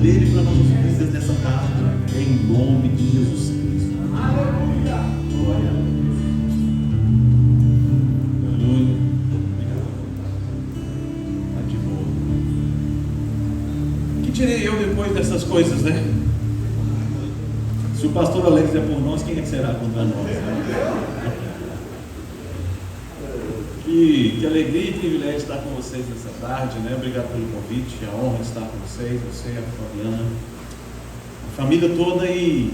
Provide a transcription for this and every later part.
dele para nossas vidas nessa tarde, em nome de Jesus Cristo. Aleluia! Glória a Deus. Aleluia. Obrigado. Está de boa. O que tirei eu depois dessas coisas, né? Se o pastor Alex é por nós, quem é que será contra nós? Que alegria e privilégio estar com vocês nessa tarde, né? Obrigado pelo convite, a honra de estar com vocês, você, a Fabiana, a família toda, e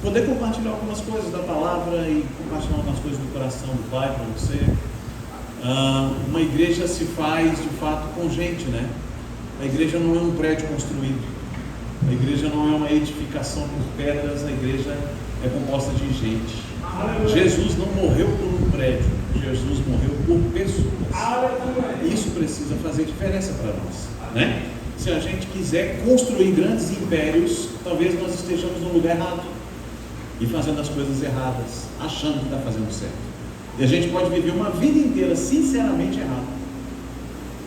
poder compartilhar algumas coisas da palavra e compartilhar algumas coisas do coração do Pai para você. Uma igreja se faz de fato com gente, né? A igreja não é um prédio construído, a igreja não é uma edificação por pedras, a igreja é composta de gente. Jesus não morreu por um prédio, Jesus morreu por pessoas. Isso precisa fazer diferença para nós, né? Se a gente quiser construir grandes impérios, talvez nós estejamos no lugar errado e fazendo as coisas erradas, achando que está fazendo certo. E a gente pode viver uma vida inteira sinceramente errado.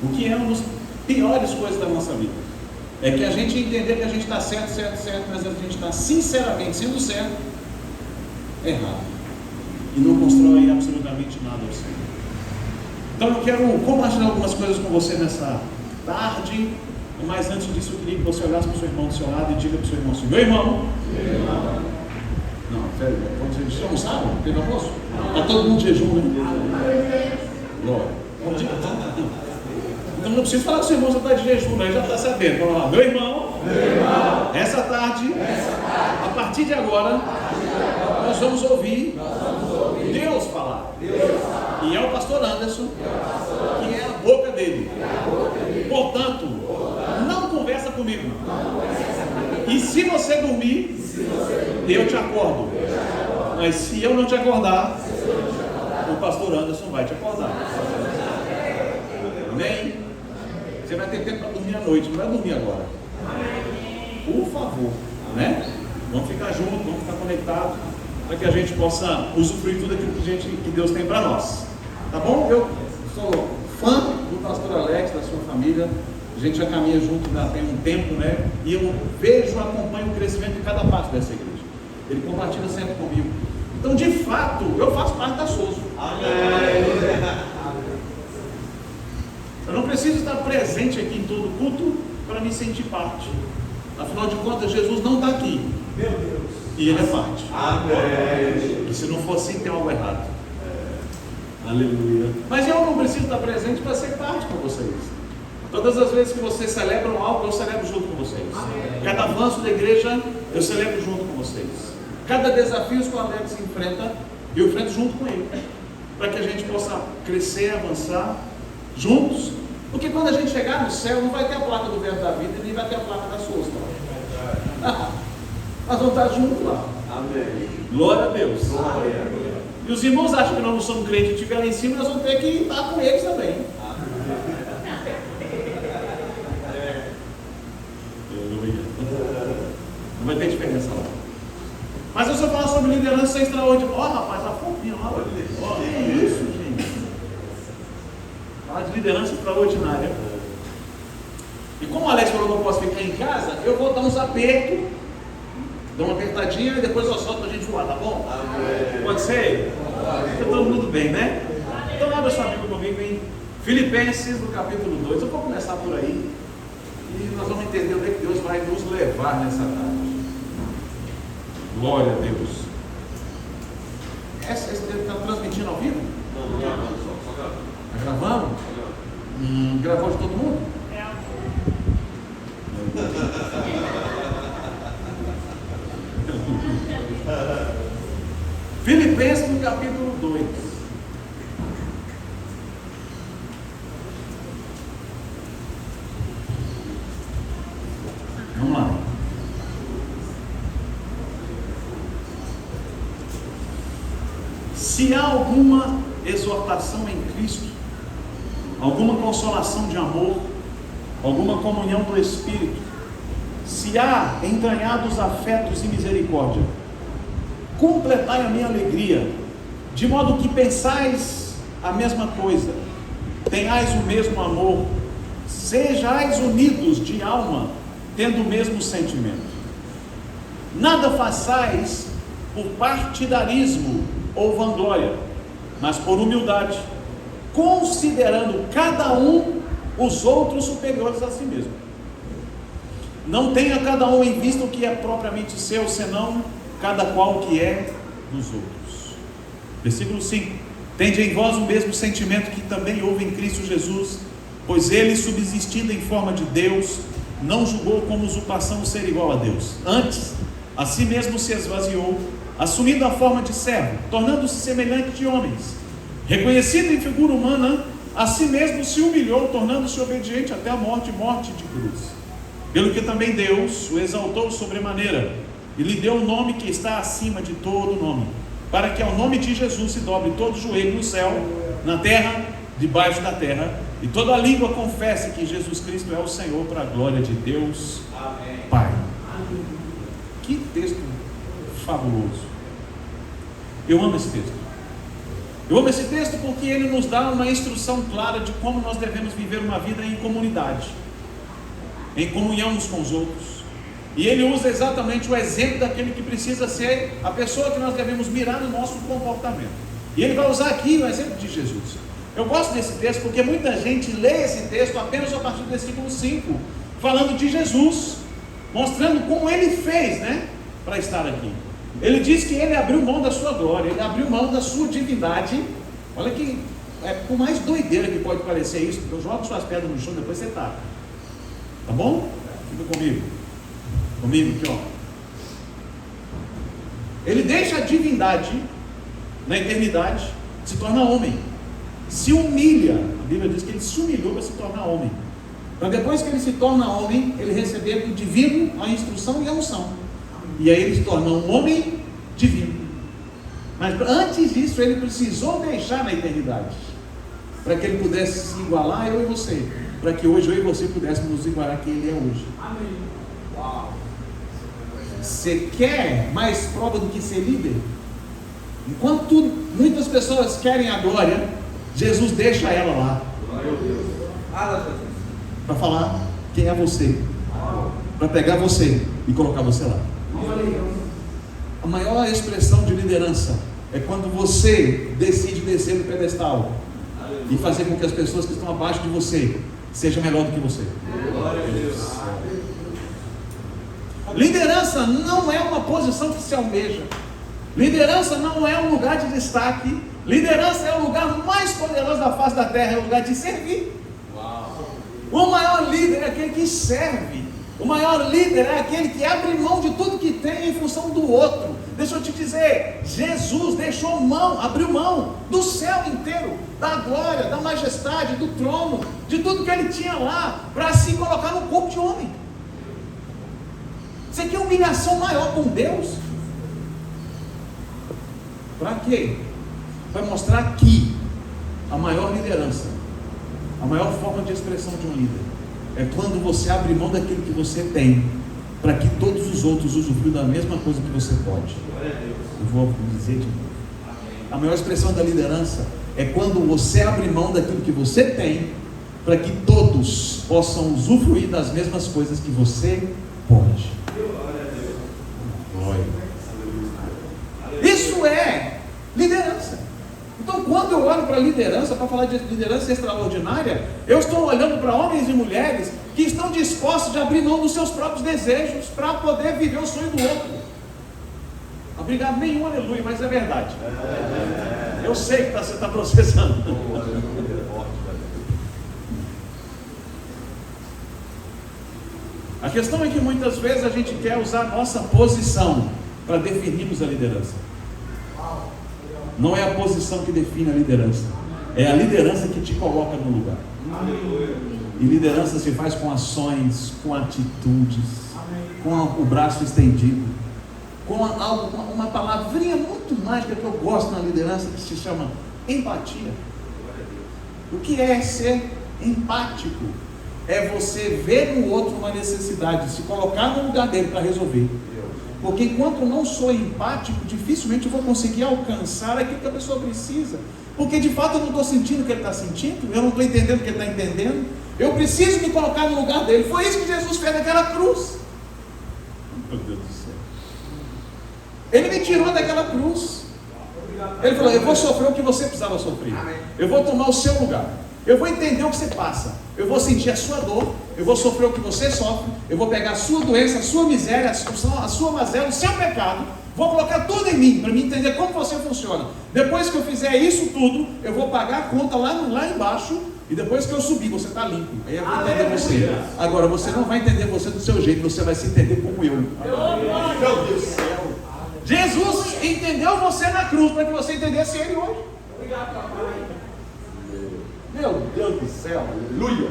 O que é uma das piores coisas da nossa vida é que a gente entender que a gente está certo, mas a gente está sinceramente sendo certo errado e não constrói absolutamente nada ao Senhor. Então eu quero compartilhar algumas coisas com você nessa tarde, mas antes disso eu queria que você olhasse para o seu irmão do seu lado e diga para o seu irmão assim: meu irmão. Não, sério, vocês já almoçaram? Teve almoço? Está todo mundo de jejum, né? Glória. Então não precisa falar que o seu irmão já está de jejum, né? Ele já está sabendo. Vamos lá, meu irmão, essa tarde, a partir de agora, nós vamos ouvir Deus falar. E é o pastor Anderson, que é a boca dele. Portanto, não conversa comigo. E se você dormir, eu te acordo. Mas se eu não te acordar, o pastor Anderson vai te acordar. Amém? Você vai ter tempo para dormir à noite, não vai dormir agora. Por favor, né? Vamos ficar juntos, vamos ficar conectados, para que a gente possa usufruir tudo aquilo que Deus tem para nós. Tá bom? Eu sou fã do pastor Alex, da sua família. A gente já caminha junto já tem um tempo, né? E eu vejo, acompanho o crescimento de cada parte dessa igreja. Ele compartilha sempre comigo. Então, de fato, eu faço parte da SOSO. Eu não preciso estar presente aqui em todo culto para me sentir parte. Afinal de contas, Jesus não está aqui. Meu Deus. E Ele é parte. Amém. E se não for assim, tem algo errado. Aleluia. Mas eu não preciso estar presente para ser parte com vocês. Todas as vezes que vocês celebram algo, eu celebro junto com vocês. Amém. Cada avanço da igreja, eu celebro junto com vocês. Cada desafio que o Alex enfrenta, eu enfrento junto com ele. Para que a gente possa crescer, avançar juntos. Porque quando a gente chegar no céu, não vai ter a placa do Verbo da Vida, nem vai ter a placa da SOS. Nós vamos estar juntos lá. Amém. Glória a Deus. Glória. E os irmãos acham que nós não somos crentes e estiver lá em cima, nós vamos ter que estar com eles também. Não vai ter diferença lá. Mas eu só falo sobre liderança extraordinária. Ó, rapaz, a fofinha lá. Ó, que isso, gente. Fala de liderança extraordinária. E como o Alex falou que eu não posso ficar em casa, eu vou dar uns apertos, dou uma apertadinha e depois eu solto pra gente voar, tá bom? Amém. Pode ser? Fica todo mundo bem, né? Então abra sua Bíblia comigo em Filipenses, no capítulo 2. Eu vou começar por aí e nós vamos entender onde é que Deus vai nos levar nessa tarde. Glória a Deus. Esse está transmitindo ao vivo? Não, gravando só. Está gravando? Gravou de todo mundo? Filipenses no capítulo 2. Vamos lá. Se há alguma exortação em Cristo, alguma consolação de amor, alguma comunhão do Espírito, se há entranhados afetos e misericórdia, completai a minha alegria, de modo que pensais a mesma coisa, tenhais o mesmo amor, sejais unidos de alma tendo o mesmo sentimento. Nada façais por partidarismo ou vanglória, mas por humildade, considerando cada um os outros superiores a si mesmo. Não tenha cada um em vista o que é propriamente seu, senão cada qual o que é dos outros. Versículo 5: tende em vós o mesmo sentimento que também houve em Cristo Jesus, pois ele, subsistindo em forma de Deus, não julgou como usurpação o ser igual a Deus. Antes, a si mesmo se esvaziou, assumindo a forma de servo, tornando-se semelhante de homens. Reconhecido em figura humana, a si mesmo se humilhou, tornando-se obediente até a morte de cruz. Pelo que também Deus o exaltou sobremaneira, e lhe deu um nome que está acima de todo nome, para que ao nome de Jesus se dobre todo joelho no céu, na terra, debaixo da terra, e toda língua confesse que Jesus Cristo é o Senhor, para a glória de Deus. Amém. Pai. Amém. Que texto fabuloso. Eu amo esse texto. Eu amo esse texto porque ele nos dá uma instrução clara de como nós devemos viver uma vida em comunidade, em comunhão uns com os outros. E ele usa exatamente o exemplo daquele que precisa ser a pessoa que nós devemos mirar no nosso comportamento. E ele vai usar aqui o exemplo de Jesus. Eu gosto desse texto porque muita gente lê esse texto apenas a partir do versículo 5, falando de Jesus, mostrando como ele fez, para estar aqui. Ele diz que ele abriu mão da sua glória, ele abriu mão da sua divindade. Olha que, por mais doideira que pode parecer isso, eu jogo suas pedras no chão, depois você taca. Tá bom? Fica comigo. Comigo aqui, ó. Ele deixa a divindade na eternidade, se torna homem, se humilha. A Bíblia diz que ele se humilhou para se tornar homem, para depois que ele se torna homem, ele receber do divino a instrução e a unção, e aí ele se torna um homem divino. Mas antes disso ele precisou deixar na eternidade, para que ele pudesse se igualar a eu e você, para que hoje eu e você pudéssemos nos igualar a quem ele é hoje. Amém. Uau. Você quer mais prova do que ser líder? Enquanto muitas pessoas querem a glória, Jesus deixa ela lá, para falar quem é você, para pegar você e colocar você lá. A maior expressão de liderança é quando você decide descer do pedestal e fazer com que as pessoas que estão abaixo de você sejam melhor do que você. Glória a Deus. Liderança não é uma posição que se almeja. Liderança não é um lugar de destaque. Liderança é o lugar mais poderoso da face da terra, é o lugar de servir. Uau. O maior líder é aquele que serve. O maior líder é aquele que abre mão de tudo que tem em função do outro. Deixa eu te dizer, Jesus abriu mão do céu inteiro, da glória, da majestade, do trono, de tudo que ele tinha lá, para se colocar no corpo de homem. Você quer humilhação maior com Deus? Para quê? Para mostrar que a maior liderança, a maior forma de expressão de um líder, é quando você abre mão daquilo que você tem, para que todos os outros usufruam da mesma coisa que você pode. Eu vou dizer de novo. A maior expressão da liderança é quando você abre mão daquilo que você tem, para que todos possam usufruir das mesmas coisas que você pode. Glória. Isso é liderança. Então, quando eu olho para a liderança, para falar de liderança extraordinária, eu estou olhando para homens e mulheres que estão dispostos a abrir mão dos seus próprios desejos para poder viver o sonho do outro. Obrigado, nenhum aleluia, mas é verdade. Eu sei que você está processando. A questão é que muitas vezes a gente quer usar a nossa posição para definirmos a liderança. Não é a posição que define a liderança, é a liderança que te coloca no lugar. E liderança se faz com ações, com atitudes, com o braço estendido, com uma palavrinha muito mágica que eu gosto na liderança, que se chama empatia. O que é ser empático? É você ver no outro uma necessidade, se colocar no lugar dele para resolver, Porque enquanto eu não sou empático, dificilmente eu vou conseguir alcançar aquilo que a pessoa precisa. Porque de fato eu não estou sentindo o que ele está sentindo, eu não estou entendendo o que ele está entendendo. Eu preciso me colocar no lugar dele. Foi isso que Jesus fez naquela cruz. Meu Deus do céu. Ele me tirou daquela cruz. Ele falou: eu vou sofrer o que você precisava sofrer. Eu vou tomar o seu lugar. Eu vou entender o que você passa. Eu vou sentir a sua dor. Eu vou sofrer o que você sofre. Eu vou pegar a sua doença, a sua miséria, a sua mazela, o seu pecado. Vou colocar tudo em mim, para me entender como você funciona. Depois que eu fizer isso tudo, eu vou pagar a conta lá embaixo. E depois que eu subir, você está limpo. Aí eu vou entender você. Agora, você não vai entender você do seu jeito. Você vai se entender como eu. Meu Deus do céu. Jesus entendeu você na cruz para que você entendesse Ele hoje. Obrigado, papai. Meu Deus do céu, aleluia.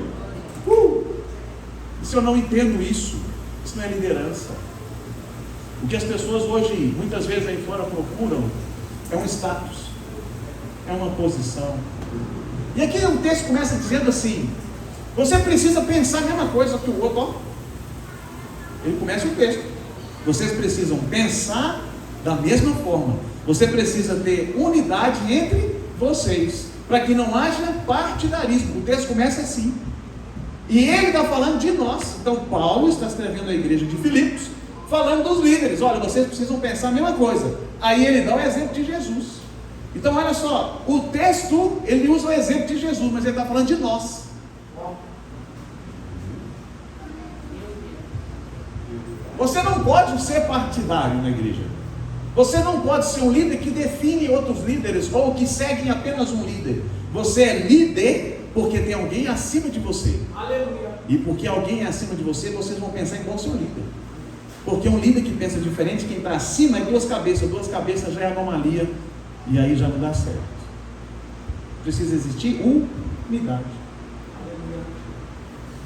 Se eu não entendo isso não é liderança. O que as pessoas hoje, muitas vezes aí fora procuram, é um status, é uma posição. E aqui o texto começa dizendo assim: você precisa pensar a mesma coisa que o outro, ó. Ele começa o texto. Vocês precisam pensar da mesma forma. Você precisa ter unidade entre vocês, para que não haja partidarismo. O texto começa assim. E ele está falando de nós. Então Paulo está escrevendo à igreja de Filipos, falando dos líderes. Olha, vocês precisam pensar a mesma coisa. Aí ele dá o exemplo de Jesus. Então olha só, o texto, ele usa o exemplo de Jesus, mas ele está falando de nós. Você não pode ser partidário na igreja. Você não pode ser um líder que define outros líderes, ou que seguem apenas um líder. Você é líder porque tem alguém acima de você. Aleluia. E porque alguém é acima de você, vocês vão pensar igual o seu líder. Porque um líder que pensa diferente, quem está acima é duas cabeças já é anomalia, e aí já não dá certo. Precisa existir unidade.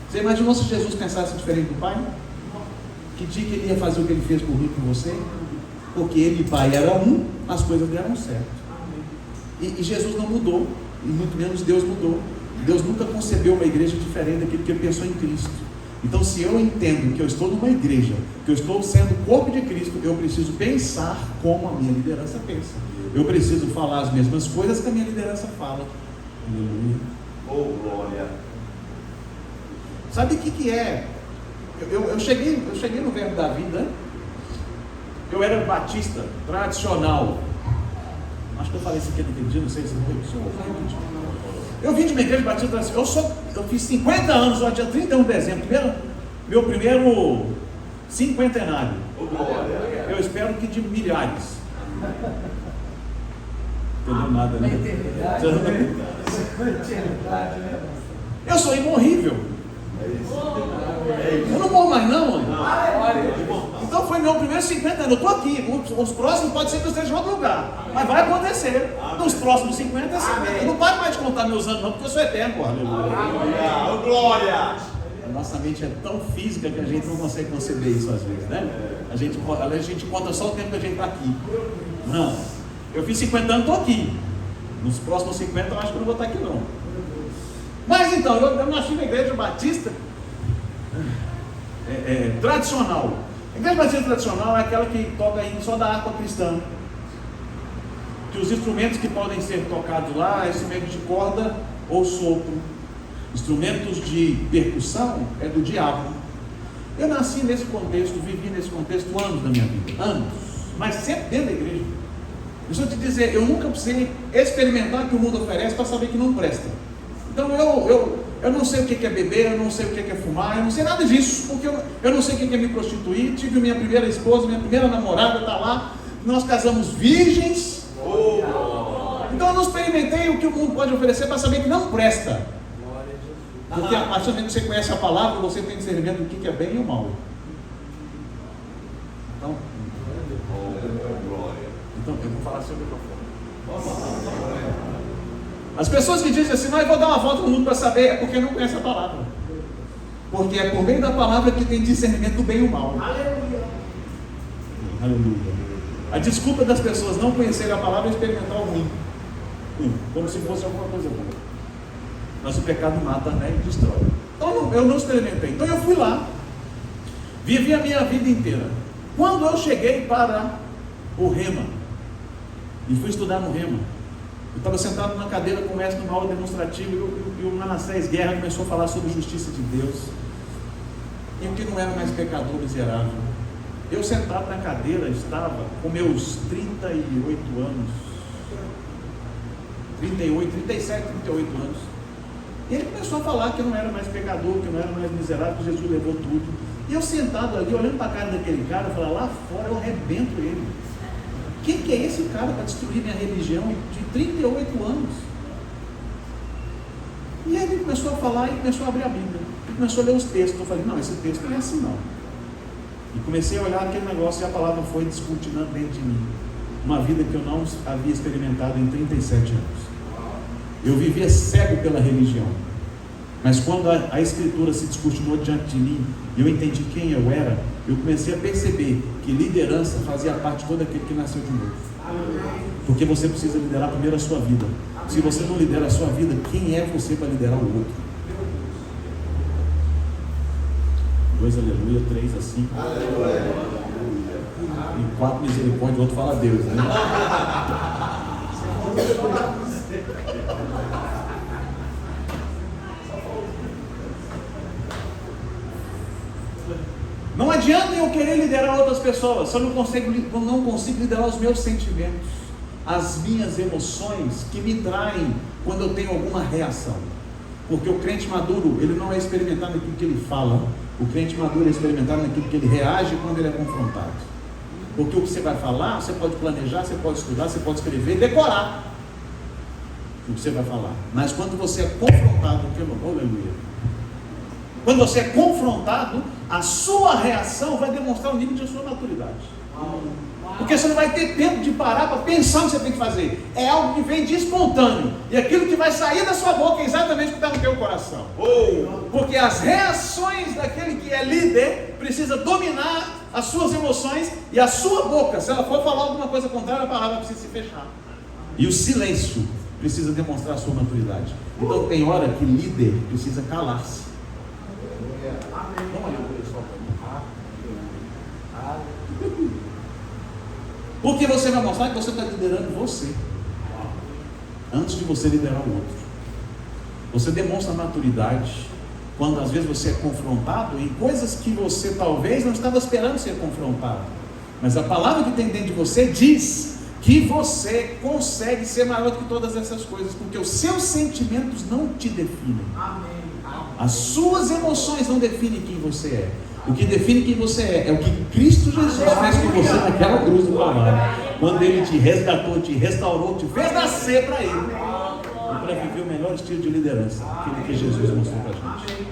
Você imaginou se Jesus pensasse diferente do Pai? Que dia que ele ia fazer o que ele fez por mim e por você? Porque ele e o Pai eram um, as coisas deram certo. E Jesus não mudou, e muito menos Deus mudou. Deus nunca concebeu uma igreja diferente daquilo que ele pensou em Cristo. Então, se eu entendo que eu estou numa igreja, que eu estou sendo o corpo de Cristo, eu preciso pensar como a minha liderança pensa. Eu preciso falar as mesmas coisas que a minha liderança fala. Aleluia. Oh, glória. Sabe o que é? Eu cheguei no Verbo da Vida. Eu era batista, tradicional. Acho que eu falei isso aqui naquele dia, não sei se eu vou repetir. Eu vim de uma igreja batista tradicional. Eu fiz 50 anos, no dia 31 de dezembro, meu primeiro cinquentenário. Eu espero que de milhares. Não entendeu nada, né? Eu sou imorrível. Eu não morro mais não, mano. Então foi meu primeiro 50 anos. Eu estou aqui. Os próximos pode ser que eu esteja em outro lugar, mas vai acontecer. Nos próximos 50 é 50. Eu não paro mais de contar meus anos não, porque eu sou eterno. Aleluia. Glória. A nossa mente é tão física que a gente não consegue conceber isso às vezes, né? A gente conta só o tempo que a gente está aqui. Não. Eu fiz 50 anos, estou aqui. Nos próximos 50 eu acho que eu não vou estar aqui não. Mas então, eu nasci na igreja batista tradicional. A igreja batista tradicional é aquela que toca só da harpa cristã. Que os instrumentos que podem ser tocados lá é instrumentos de corda ou sopro. Instrumentos de percussão é do diabo. Eu nasci nesse contexto, vivi nesse contexto anos da minha vida. Anos. Mas sempre dentro da igreja. Deixa eu te dizer, eu nunca precisei experimentar o que o mundo oferece para saber que não presta. Então eu não sei o que é beber, eu não sei o que é fumar, eu não sei nada disso, porque eu não sei o que é me prostituir. Tive minha primeira esposa, minha primeira namorada, está lá, nós casamos virgens. Então eu não experimentei o que o mundo pode oferecer para saber que não presta. Porque a partir do momento que você conhece a palavra, você tem discernimento do que é bem e o mal. Então eu vou falar sobre o microfone. As pessoas que dizem assim, não, eu vou dar uma volta no mundo para saber, é porque não conhece a palavra. Porque é por meio da palavra que tem discernimento do bem e o mal. Aleluia. Aleluia. A desculpa das pessoas não conhecerem a palavra é experimentar o ruim. Como se fosse alguma coisa boa. Mas o pecado mata, né, e destrói. Então eu não experimentei. Então eu fui lá. Vivi a minha vida inteira. Quando eu cheguei para o Rema, e fui estudar no Rema, eu estava sentado numa cadeira com o mestre numa aula demonstrativa, e o Manassés Guerra começou a falar sobre a justiça de Deus, e o que não era mais pecador miserável. Eu sentado na cadeira estava com meus 38 anos, 38, 37, 38 anos, e ele começou a falar que eu não era mais pecador, que eu não era mais miserável, que Jesus levou tudo. E eu sentado ali, olhando para a cara daquele cara, eu falei, lá fora eu arrebento ele. Quem que é esse cara para destruir minha religião de 38 anos? E aí ele começou a falar e começou a abrir a Bíblia. E começou a ler os textos. Eu falei, não, esse texto não é assim não. E comecei a olhar aquele negócio e a palavra foi descortinando dentro de mim. Uma vida que eu não havia experimentado em 37 anos. Eu vivia cego pela religião. Mas quando a Escritura se descortinou diante de mim, e eu entendi quem eu era, eu comecei a perceber que liderança fazia parte de todo aquele que nasceu de novo. Porque você precisa liderar primeiro a sua vida. Se você não lidera a sua vida, quem é você para liderar o outro? 2 aleluia, 3 assim. E 4 misericórdia, o outro fala Deus, né? Não adianta eu querer liderar outras pessoas se eu não consigo liderar os meus sentimentos, as minhas emoções que me traem quando eu tenho alguma reação. Porque o crente maduro, ele não é experimentado naquilo que ele fala, o crente maduro é experimentado naquilo que ele reage quando ele é confrontado. Porque o que você vai falar, você pode planejar, você pode estudar, você pode escrever, decorar o que você vai falar. Mas quando você é confrontado, aleluia. Quando você é confrontado, a sua reação vai demonstrar o nível de sua maturidade. Porque você não vai ter tempo de parar para pensar o que você tem que fazer. É algo que vem de espontâneo. E aquilo que vai sair da sua boca é exatamente o que está no teu coração. Porque as reações daquele que é líder precisa dominar as suas emoções e a sua boca. Se ela for falar alguma coisa contrária, a palavra precisa se fechar. E o silêncio precisa demonstrar a sua maturidade. Então tem hora que líder precisa calar-se. Porque você vai mostrar que você está liderando você antes de você liderar o outro. Você demonstra maturidade quando às vezes você é confrontado em coisas que você talvez não estava esperando ser confrontado, mas a palavra que tem dentro de você diz que você consegue ser maior do que todas essas coisas, porque os seus sentimentos não te definem. As suas emoções não definem quem você é. O que define quem você é o que Cristo Jesus fez com você naquela cruz do Calvário, quando Ele te resgatou, te restaurou, te fez nascer para Ele e para viver o melhor estilo de liderança, aquele que Jesus mostrou para a gente.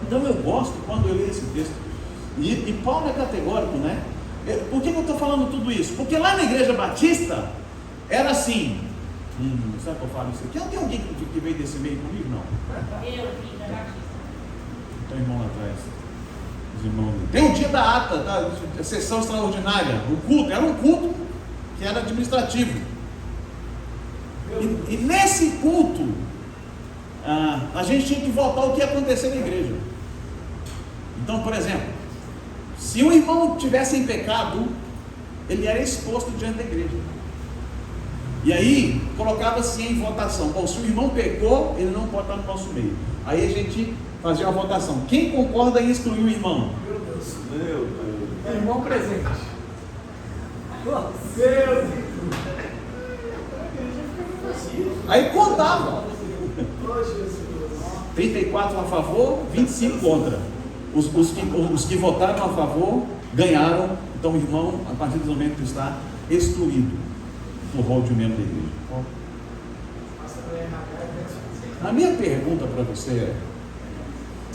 Então eu gosto quando eu leio esse texto, e Paulo é categórico, né? Por que eu estou falando tudo isso? Porque lá na igreja batista era assim. Sabe que eu falo isso aqui? Não tem alguém que veio desse meio comigo? Não. Eu vim da batista. Tem um irmão lá atrás. Os irmãos. Tem o dia da ata, da sessão extraordinária, o culto, era um culto que era administrativo. E nesse culto, a gente tinha que votar o que ia acontecer na igreja. Então, por exemplo, se o irmão tivesse em pecado, ele era exposto diante da igreja. E aí, colocava-se em votação. Bom, se o irmão pecou, ele não pode estar no nosso meio. Aí a gente fazia uma votação. Quem concorda em excluir o irmão? Meu Deus. Meu Deus. Irmão presente. Meu Deus. Aí contava. 34 a favor, 25 contra. Os que votaram a favor ganharam. Então o irmão, a partir do momento que está excluído do rol de membro da igreja. A minha pergunta para você é: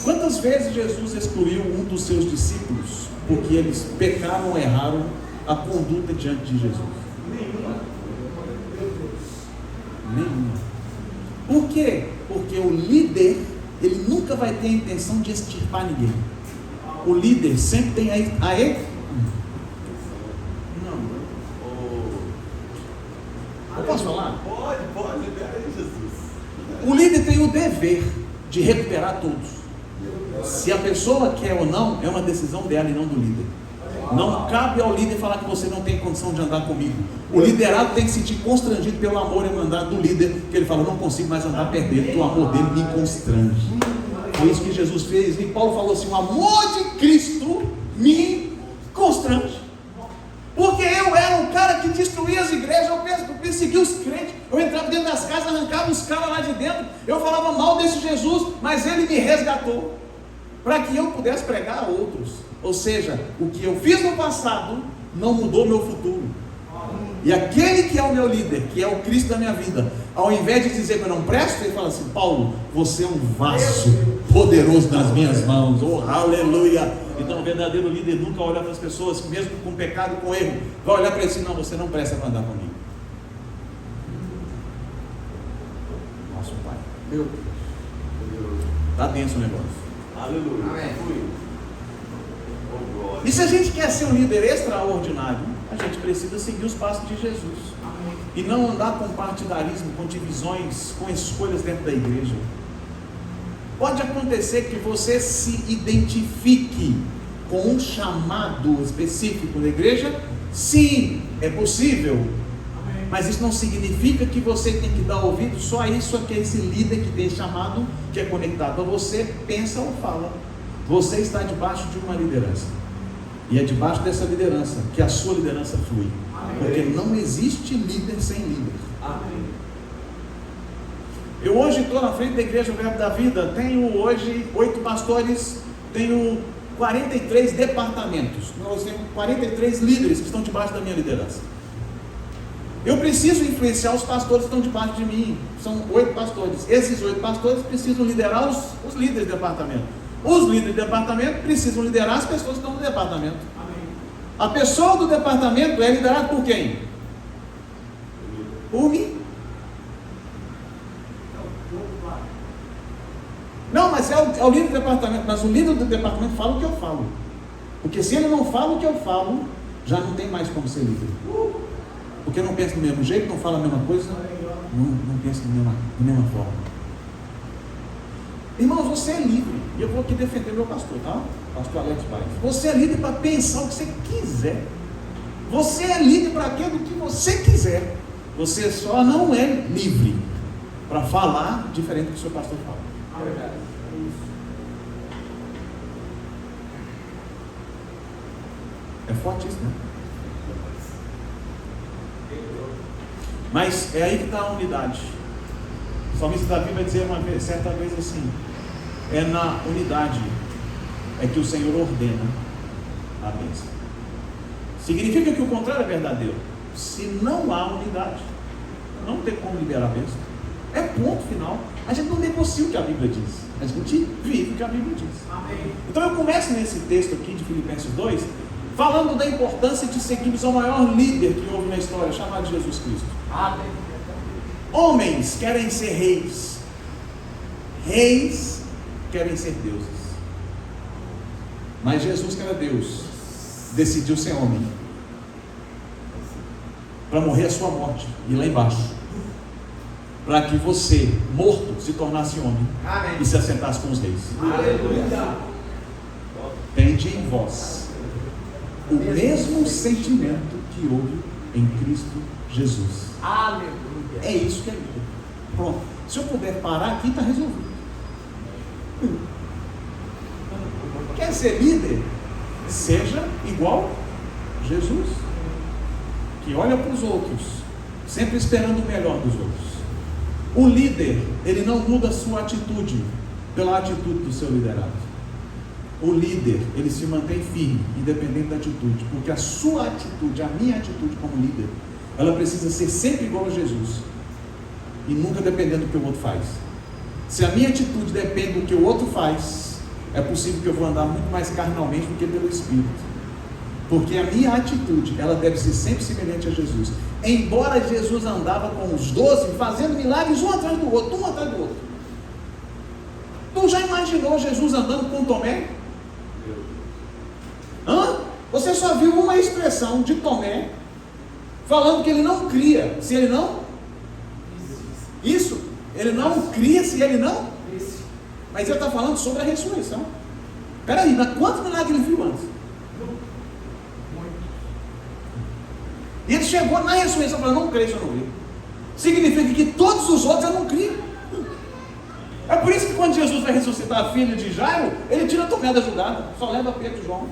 quantas vezes Jesus excluiu um dos seus discípulos porque eles pecaram ou erraram a conduta diante de Jesus? Nenhuma. Por quê? Porque o líder, ele nunca vai ter a intenção de extirpar ninguém. O líder sempre tem Eu posso falar? Pode, libera aí, Jesus. O líder tem o dever de recuperar todos. Se a pessoa quer ou não, é uma decisão dela e não do líder. Não cabe ao líder falar que você não tem condição de andar comigo. O liderado tem que se sentir constrangido pelo amor e mandado do líder, que ele fala, eu não consigo mais andar perto dele, porque o amor dele me constrange. Foi isso que Jesus fez, e Paulo falou assim, o amor de Cristo me constrange. Porque eu era um cara que destruía as igrejas, eu perseguia os crentes, eu entrava dentro das casas, arrancava os caras lá de dentro, eu falava mal desse Jesus, mas ele me resgatou, para que eu pudesse pregar a outros. Ou seja, o que eu fiz no passado não mudou meu futuro. E aquele que é o meu líder, que é o Cristo da minha vida, ao invés de dizer que eu não presto, ele fala assim, Paulo, você é um vaso poderoso nas minhas mãos, oh aleluia. Então o verdadeiro líder nunca olha para as pessoas, mesmo com pecado, com erro, vai olhar para ele assim, não, você não presta para andar comigo. Nosso Pai, meu Deus, está denso o negócio. Aleluia. Amém. E se a gente quer ser um líder extraordinário, a gente precisa seguir os passos de Jesus. Amém. E não andar com partidarismo, com divisões, com escolhas dentro da igreja. Pode acontecer que você se identifique com um chamado específico da igreja. Sim, é possível. Amém. Mas isso não significa que você tem que dar ouvido só a isso que esse líder que tem chamado, que é conectado a você, pensa ou fala. Você está debaixo de uma liderança. E é debaixo dessa liderança que a sua liderança flui. Amém. Porque não existe líder sem líder. Amém. Eu hoje estou na frente da igreja, o Verbo da Vida, tenho hoje 8 pastores, tenho 43 departamentos. Nós temos 43 líderes que estão debaixo da minha liderança. Eu preciso influenciar os pastores que estão debaixo de mim. São 8 pastores. Esses 8 pastores precisam liderar os líderes de departamento. Os líderes de departamento precisam liderar as pessoas que estão no departamento. Amém. A pessoa do departamento é liderada por quem? Por mim. Não, mas é o líder do departamento. Mas o líder do departamento fala o que eu falo. Porque se ele não fala o que eu falo, já não tem mais como ser líder. Porque não pensa do mesmo jeito, não fala a mesma coisa, não pensa da mesma forma. Irmãos, você é livre. E eu vou aqui defender meu pastor, tá? Pastor Alex Paes. Você é livre para pensar o que você quiser. Você é livre para aquilo que você quiser. Você só não é livre para falar diferente do que o seu pastor fala. É verdade. É forte isso, né? Mas é aí que está a unidade. O salmista Davi vai dizer certa vez assim: é na unidade é que o Senhor ordena a bênção. Significa que o contrário é verdadeiro. Se não há unidade, não tem como liberar a bênção. É ponto final. A gente não negocia o que a Bíblia diz, a gente vive o que a Bíblia diz. Amém. Então eu começo nesse texto aqui de Filipenses 2 falando da importância de seguirmos ao maior líder que houve na história, chamado Jesus Cristo. Amém. Homens querem ser reis, reis querem ser deuses, mas Jesus, que era Deus, decidiu ser homem para morrer a sua morte e lá embaixo, para que você, morto, se tornasse homem. Amém. E se assentasse com os reis. Aleluia. Tende em vós o mesmo sentimento que houve em Cristo Jesus. Aleluia. É isso que é líder. Pronto. Se eu puder parar aqui, está resolvido. Quer ser líder? Seja igual Jesus, que olha para os outros, sempre esperando o melhor dos outros. O líder, ele não muda a sua atitude pela atitude do seu liderado. O líder, ele se mantém firme, independente da atitude, porque a sua atitude, a minha atitude como líder, ela precisa ser sempre igual a Jesus e nunca dependendo do que o outro faz. Se a minha atitude depende do que o outro faz, é possível que eu vou andar muito mais carnalmente do que pelo Espírito, porque a minha atitude, ela deve ser sempre semelhante a Jesus. Embora Jesus andava com os 12, fazendo milagres um atrás do outro, um atrás do outro. Tu já imaginou Jesus andando com Tomé? Você só viu uma expressão de Tomé falando que ele não cria se ele não isso, ele não cria se ele não, mas ele está falando sobre a ressurreição. Peraí, mas quantos milagres ele viu antes? E ele chegou na ressurreição e falou: não creio se eu não ver. Significa que todos os outros eu não crio. É por isso que quando Jesus vai ressuscitar a filha de Jairo, ele tira a Tomé da jogada, só leva Pedro e João.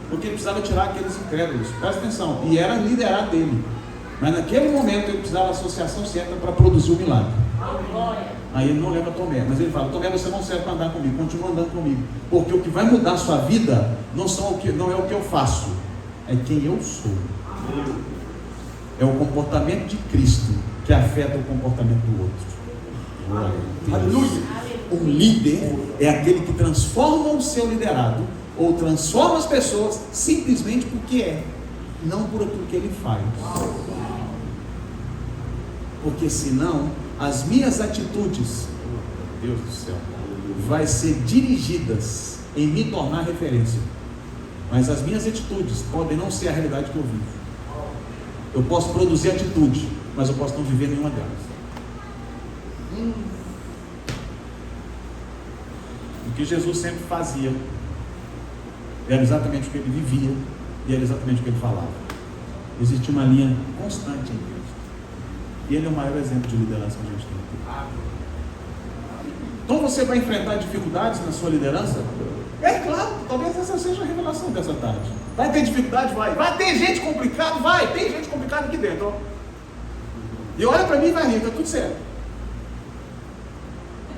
Porque ele precisava tirar aqueles incrédulos, presta atenção, e era liderar dele. Mas naquele momento ele precisava da associação certa para produzir o milagre. Aí ele não leva Tomé, mas ele fala: Tomé, você não serve para andar comigo, continua andando comigo. Porque o que vai mudar a sua vida não é o que eu faço, é quem eu sou. É o comportamento de Cristo que afeta o comportamento do outro. Aleluia! Um líder é aquele que transforma o seu liderado, ou transforma as pessoas simplesmente porque é, não por aquilo que ele faz. Porque senão as minhas atitudes, Deus do céu, vai ser dirigidas em me tornar referência. Mas as minhas atitudes podem não ser a realidade que eu vivo. Eu posso produzir atitude, mas eu posso não viver nenhuma delas. O que Jesus sempre fazia era exatamente o que ele vivia e era exatamente o que ele falava. Existia uma linha constante em Deus. E ele é o maior exemplo de liderança que a gente tem. Então você vai enfrentar dificuldades na sua liderança? É claro, talvez essa seja a revelação dessa tarde. Vai ter dificuldade? Vai ter gente complicada? Vai, tem gente complicada aqui dentro, ó. E olha para mim e vai rir, tá tudo certo.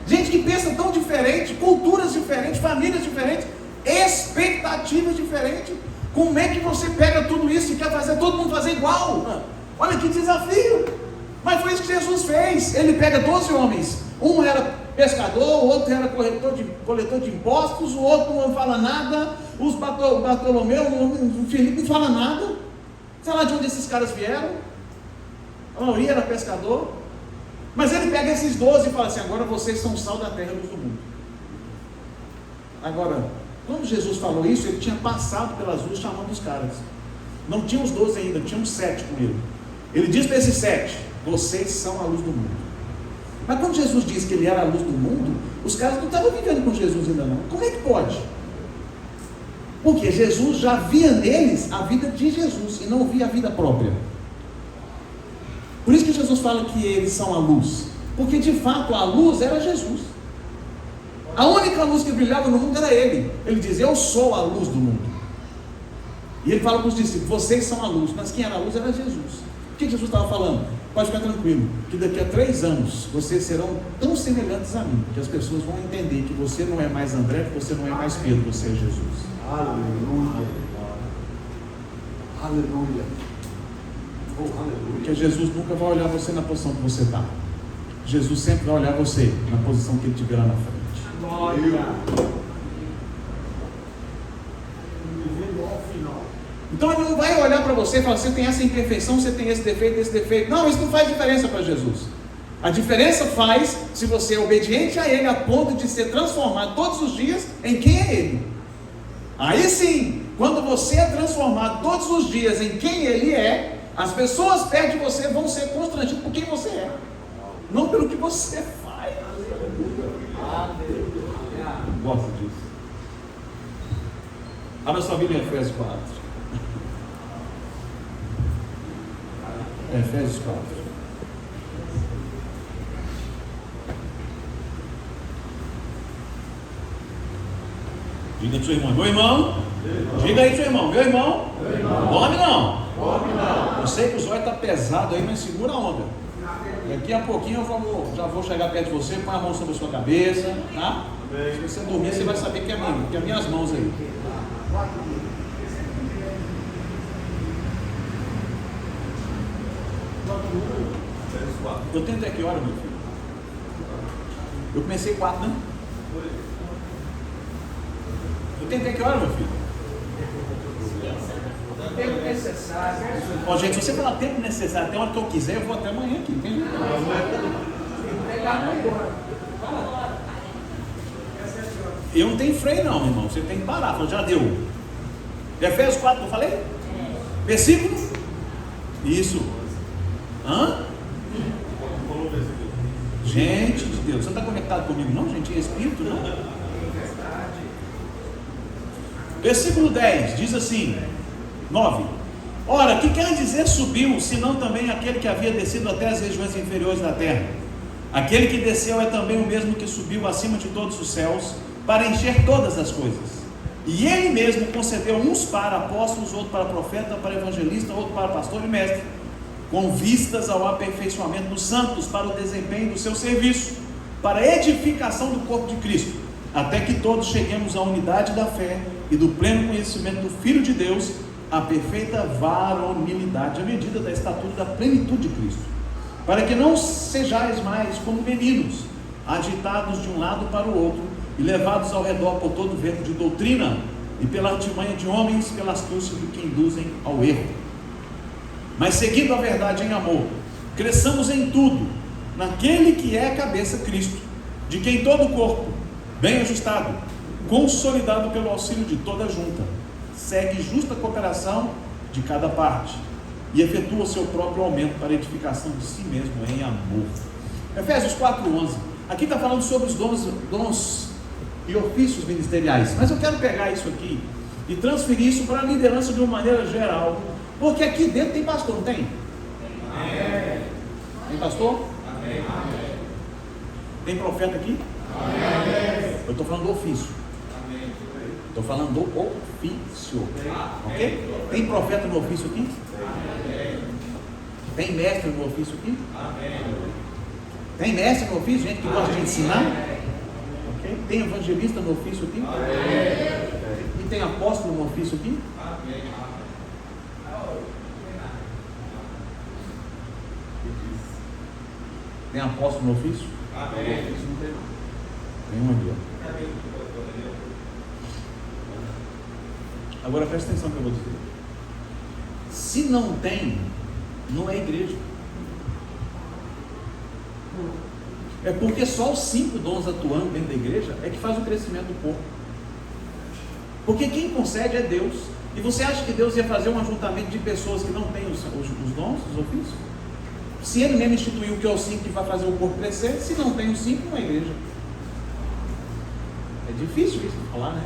Gente que pensa tão diferente, culturas diferentes, famílias diferentes, expectativas diferentes. Como é que você pega tudo isso e quer fazer todo mundo fazer igual? Olha que desafio. Mas foi isso que Jesus fez. Ele pega 12 homens, um era pescador, o outro era coletor de impostos, o outro não fala nada, os Bartolomeu, o Filipe não fala nada. Sei lá de onde esses caras vieram. A maioria era pescador. Mas ele pega esses 12 e fala assim: agora vocês são sal da terra, luz do mundo. Agora, quando Jesus falou isso, ele tinha passado pelas ruas chamando os caras. Não tinha os 12 ainda, tinha uns 7 com ele. Ele diz para esses 7: vocês são a luz do mundo. Mas quando Jesus disse que ele era a luz do mundo, os caras não estavam vivendo com Jesus ainda não. Como é que pode? Porque Jesus já via neles a vida de Jesus e não via a vida própria. Por isso que Jesus fala que eles são a luz, porque de fato a luz era Jesus. A única luz que brilhava no mundo era ele. Ele diz: eu sou a luz do mundo. E ele fala para os discípulos: vocês são a luz. Mas quem era a luz era Jesus. O que Jesus estava falando? Pode ficar tranquilo, que daqui a 3 anos vocês serão tão semelhantes a mim, que as pessoas vão entender que você não é mais André, que você não é mais Pedro, você é Jesus. Aleluia. Aleluia. Oh, aleluia. Porque Jesus nunca vai olhar você na posição que você está. Jesus sempre vai olhar você na posição que ele tiver lá na frente. Glória. Então ele não vai olhar para você e falar: você tem essa imperfeição, você tem esse defeito. Não, isso não faz diferença para Jesus. A diferença faz se você é obediente a ele a ponto de ser transformado todos os dias em quem é ele. Aí sim, quando você é transformado todos os dias em quem ele é, as pessoas perto de você vão ser constrangidas por quem você é, não pelo que você faz. Gosto disso. Abra sua Bíblia em Efésios 4. Efésios 4. Diga para o seu irmão: meu irmão. Diga aí para o seu irmão: meu irmão. Dorme não. Eu sei que o zóio está pesado aí, mas segura a onda. Daqui a pouquinho eu já vou chegar perto de você, põe a mão sobre a sua cabeça, tá? Se você dormir, você vai saber que é mim, que é minhas mãos aí. Eu tenho até que hora, meu filho? Eu comecei 4, né? Eu tenho até que hora, meu filho? Tempo necessário. Ó, gente, se você falar tempo necessário até a hora que eu quiser, eu vou até amanhã aqui, entende? Eu não tenho freio não, irmão. Você tem que parar. Falou: já deu. Efésios 4, eu falei? Versículo? Isso. Hã? Gente de Deus, você não está conectado comigo não, gente? Em espírito, não? Versículo 10, diz assim, 9. Ora, que quer dizer subiu, senão também aquele que havia descido até as regiões inferiores da terra? Aquele que desceu é também o mesmo que subiu acima de todos os céus, para encher todas as coisas. E ele mesmo concedeu uns para apóstolos, outros para profeta, para evangelista, outro para pastor e mestre, com vistas ao aperfeiçoamento dos santos, para o desempenho do seu serviço, para a edificação do corpo de Cristo, até que todos cheguemos à unidade da fé e do pleno conhecimento do Filho de Deus, a perfeita varonilidade, à medida da estatura da plenitude de Cristo, para que não sejais mais como meninos, agitados de um lado para o outro, e levados ao redor por todo vento de doutrina, e pela artimanha de homens, pela astúcia do que induzem ao erro. Mas seguindo a verdade em amor, cresçamos em tudo, naquele que é a cabeça, Cristo, de quem todo o corpo, bem ajustado, consolidado pelo auxílio de toda a junta, segue justa cooperação de cada parte, e efetua o seu próprio aumento para a edificação de si mesmo em amor. Efésios 4:11, aqui está falando sobre os dons e ofícios ministeriais, mas eu quero pegar isso aqui e transferir isso para a liderança de uma maneira geral, porque aqui dentro tem pastor, não tem? Amém. Tem pastor? Amém. Tem profeta aqui? Amém. Eu estou falando do ofício. Estou falando do ofício, ok? Tem profeta no ofício aqui? Amém. Tem mestre no ofício aqui? Amém. Tem mestre no ofício, gente que gosta de ensinar? Ok? Tem evangelista no ofício aqui? Amém. E tem apóstolo no ofício aqui? Amém. Tem apóstolo no ofício? Amém. No ofício não tem. Tem um ali, ó. Agora presta atenção no que eu vou dizer. Se não tem, não é igreja. É porque só os 5 dons atuando dentro da igreja é que faz o crescimento do corpo. Porque quem concede é Deus. E você acha que Deus ia fazer um ajuntamento de pessoas que não têm os dons, os ofícios? Se Ele mesmo instituiu que é os 5 que vai fazer o corpo crescer, se não tem os 5, não é igreja. É difícil isso de falar, né?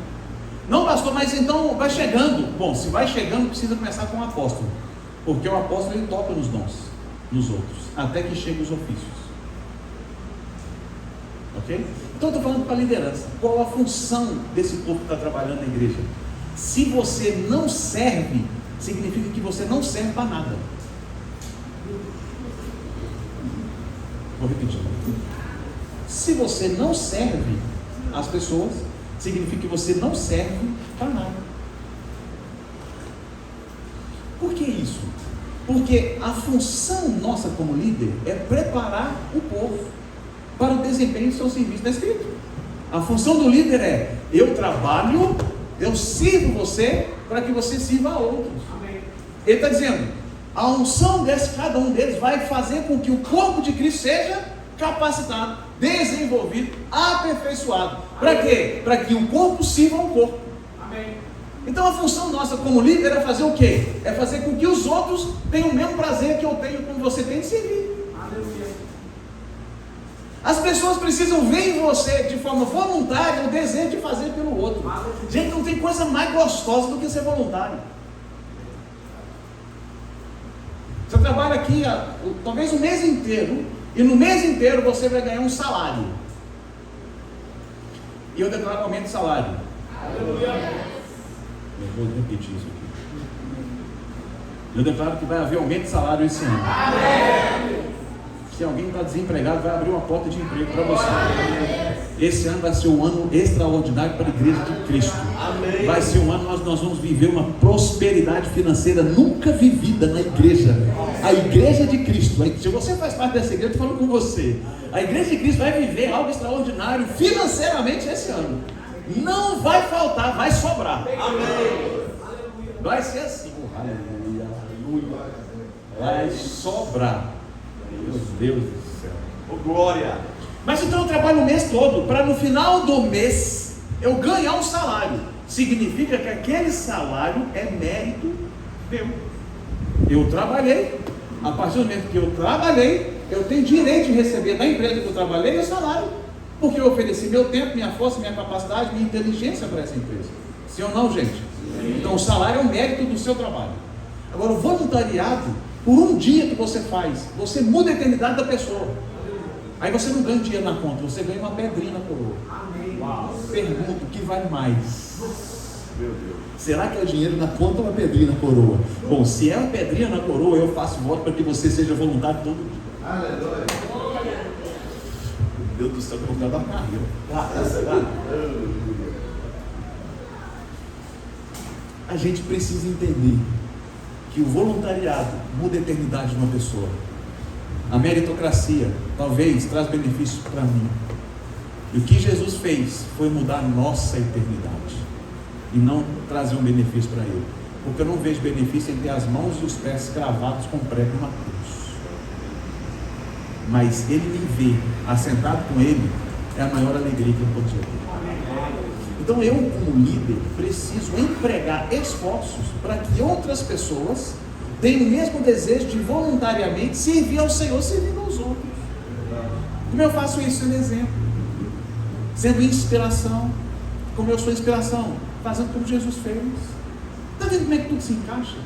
Não, pastor, mas então vai chegando. Bom, se vai chegando, precisa começar com o apóstolo, porque o apóstolo ele toca nos dons, nos outros, até que cheguem os ofícios. Ok? Então eu estou falando para a liderança. Qual a função desse povo que está trabalhando na igreja? Se você não serve, significa que você não serve para nada. Vou repetir. Se você não serve as pessoas, significa que você não serve para nada. Por que isso? Porque a função nossa como líder é preparar o povo para o desempenho do seu serviço. Está escrito. A função do líder é: eu trabalho, eu sirvo você para que você sirva a outros. Amém. Ele está dizendo, a unção desse cada um deles vai fazer com que o corpo de Cristo seja capacitado, desenvolvido, aperfeiçoado. Para quê? Para que o corpo sirva ao corpo. Amém. Então a função nossa como líder é fazer o quê? É fazer com que os outros tenham o mesmo prazer que eu tenho, como você tem de servir. Aleluia. As pessoas precisam ver em você de forma voluntária o desejo de fazer pelo outro. Aleluia. Gente, não tem coisa mais gostosa do que ser voluntário. Você trabalha aqui talvez o mês inteiro, e no mês inteiro você vai ganhar um salário. E eu declaro aumento de salário. Aleluia. Eu vou repetir isso aqui. Eu declaro que vai haver aumento de salário esse ano. Amém. Se alguém está desempregado, vai abrir uma porta de emprego para você. Esse ano vai ser um ano extraordinário para a igreja de Cristo. Amém. Vai ser um ano onde nós vamos viver uma prosperidade financeira nunca vivida na igreja. A igreja de Cristo, se você faz parte dessa igreja, eu estou falando com você, a igreja de Cristo vai viver algo extraordinário financeiramente esse ano. Não vai faltar, vai sobrar. Amém. Vai ser assim. Aleluia, aleluia. Vai sobrar. Meu Deus do céu. Oh, glória. Mas então eu trabalho o mês todo, para no final do mês eu ganhar um salário. Significa que aquele salário é mérito meu. Eu trabalhei. A partir do momento que eu trabalhei, eu tenho direito de receber da empresa que eu trabalhei o salário, porque eu ofereci meu tempo, minha força, minha capacidade, minha inteligência para essa empresa. Sim ou não, gente? Então o salário é o mérito do seu trabalho. Agora, o voluntariado, por um dia que você faz, você muda a eternidade da pessoa. Aí você não ganha dinheiro na conta, você ganha uma pedrinha na coroa. Pergunto, o que vale mais? Meu Deus. Será que é o dinheiro na conta ou uma pedrinha na coroa? Bom, se é uma pedrinha na coroa, eu faço voto para que você seja voluntário todo dia. Aleluia. Meu Deus do céu, que eu vou dar uma carreira. A gente precisa entender que o voluntariado muda a eternidade de uma pessoa. A meritocracia talvez traz benefícios para mim. E o que Jesus fez foi mudar a nossa eternidade e não trazer um benefício para ele. Porque eu não vejo benefício em ter as mãos e os pés cravados com prego numa cruz. Mas ele me vê assentado com ele é a maior alegria que eu podia ter. Então eu, como líder, preciso empregar esforços para que outras pessoas tenham o mesmo desejo de voluntariamente servir ao Senhor, servindo aos outros. Como eu faço isso? Sendo exemplo, sendo inspiração. Como eu sou inspiração, fazendo como Jesus fez. Está vendo como é que tudo se encaixa?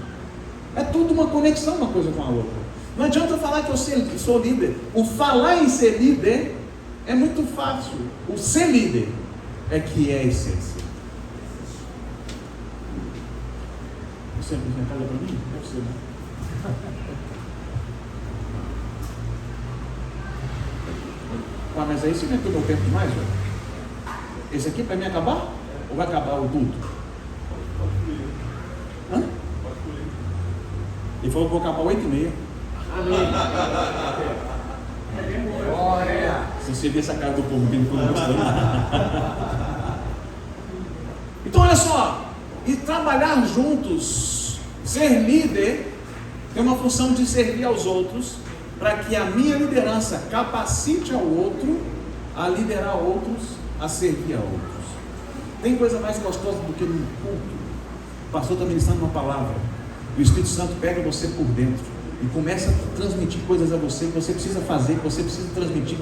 É tudo uma conexão, uma coisa com a outra. Não adianta eu falar que eu sou líder. O falar em ser líder é muito fácil. O ser líder é que é a essência. Você fala para mim? Deve ser, né? Ah, mas aí você inventou meu tempo demais, velho? Esse aqui para mim acabar? Ou vai acabar o tudo? Hã? Ele falou que vou acabar 8h30. Glória. Se você ver essa cara do povo que não ficou gostando. Então olha só, e trabalhar juntos, ser líder, tem uma função de servir aos outros, para que a minha liderança capacite ao outro a liderar outros, a servir a outros. Tem coisa mais gostosa do que no culto? O pastor está ministrando uma palavra, o Espírito Santo pega você por dentro e começa a transmitir coisas a você que você precisa fazer, que você precisa transmitir,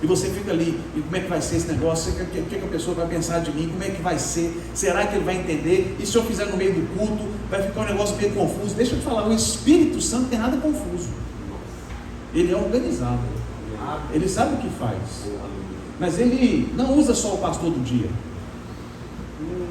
e você fica ali, e como é que vai ser esse negócio? O que a pessoa vai pensar de mim? Como é que vai ser? Será que ele vai entender? E se eu fizer no meio do culto, vai ficar um negócio meio confuso? Deixa eu te falar, o Espírito Santo não tem nada confuso. Ele é organizado, ele sabe o que faz, mas ele não usa só o pastor do dia.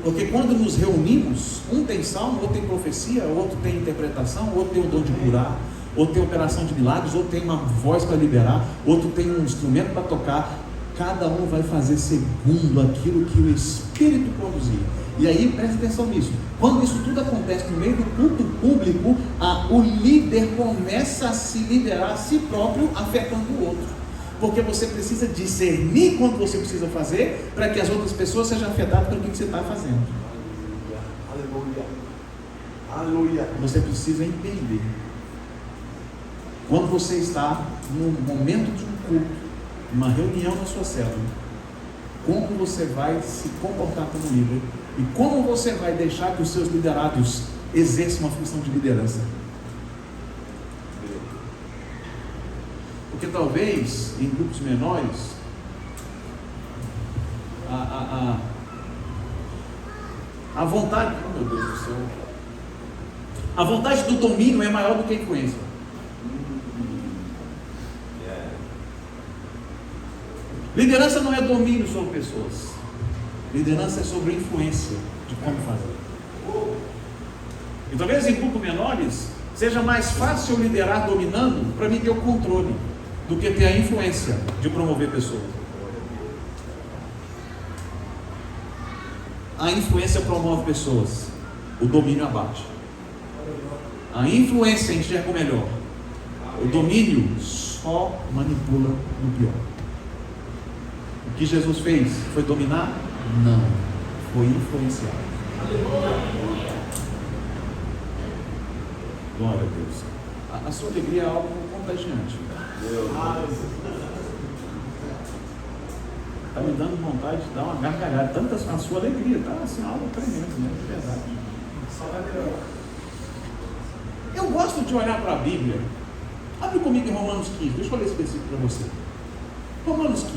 Porque quando nos reunimos, um tem salmo, outro tem profecia, outro tem interpretação, outro tem o dom de curar, outro tem operação de milagres, outro tem uma voz para liberar, outro tem um instrumento para tocar. Cada um vai fazer segundo aquilo que o Espírito conduzir. E aí, preste atenção nisso. Quando isso tudo acontece no meio do culto público, o líder começa a se liderar a si próprio, afetando o outro. Porque você precisa discernir quando você precisa fazer, para que as outras pessoas sejam afetadas pelo que você está fazendo. Aleluia. Aleluia. Você precisa entender. Quando você está num momento de um culto, uma reunião na sua célula, como você vai se comportar como líder e como você vai deixar que os seus liderados exerçam uma função de liderança. Porque talvez em grupos menores a vontade, oh meu Deus do céu, a vontade do domínio é maior do que a influência. Liderança não é domínio sobre pessoas. Liderança é sobre influência de como fazer. E talvez em grupos menores seja mais fácil liderar dominando para mim ter o controle do que ter a influência de promover pessoas. A influência promove pessoas, o domínio abate. A influência enxerga o melhor, o domínio só manipula o pior. O que Jesus fez foi dominar? Não, foi influenciar. Glória a Deus. A sua alegria é algo contagiante. Está me dando vontade de dar uma gargalhada. Tanta a sua alegria, está assim, algo tremendo, né? De verdade. Eu gosto de olhar para a Bíblia Abre comigo em Romanos 15, deixa eu ler esse versículo para você. Romanos 15.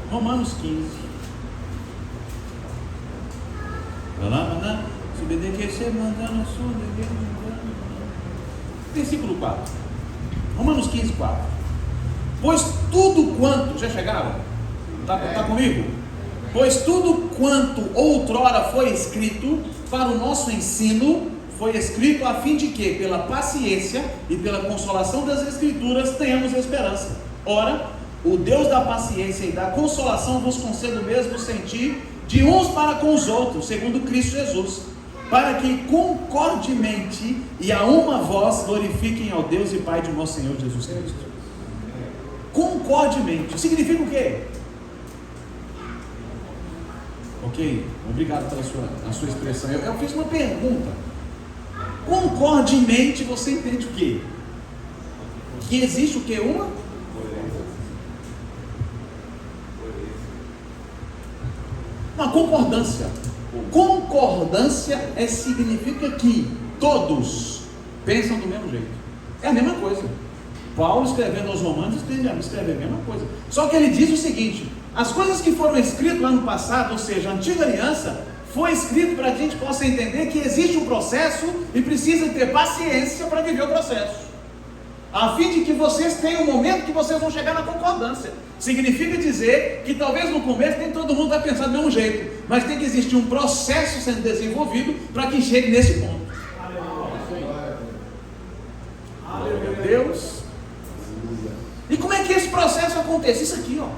Romanos 15. Vai lá. Versículo 4. Romanos 15, 4. Pois tudo quanto. Já chegaram? Tá comigo? Pois tudo quanto outrora foi escrito para o nosso ensino, foi escrito a fim de que, pela paciência e pela consolação das Escrituras, tenhamos esperança. Ora, o Deus da paciência e da consolação vos conceda o mesmo sentir de uns para com os outros, segundo Cristo Jesus, para que concordemente e a uma voz glorifiquem ao Deus e Pai de nosso Senhor Jesus Cristo. Concordemente. Significa o quê? Ok? Obrigado pela sua expressão. Eu fiz uma pergunta. Concordemente você entende o quê? Que existe o quê? Uma concordância. Concordância significa que todos pensam do mesmo jeito. É a mesma coisa. Paulo escrevendo aos Romanos escreve a mesma coisa. Só que ele diz o seguinte: as coisas que foram escritas lá no passado, ou seja, a antiga aliança, foi escrito para que a gente possa entender que existe um processo e precisa ter paciência para viver o processo, a fim de que vocês tenham um momento que vocês vão chegar na concordância. Significa dizer que talvez no começo nem todo mundo vai pensar do mesmo jeito, mas tem que existir um processo sendo desenvolvido para que chegue nesse ponto. Aleluia. Deus. E como é que esse processo acontece? Isso aqui, ó.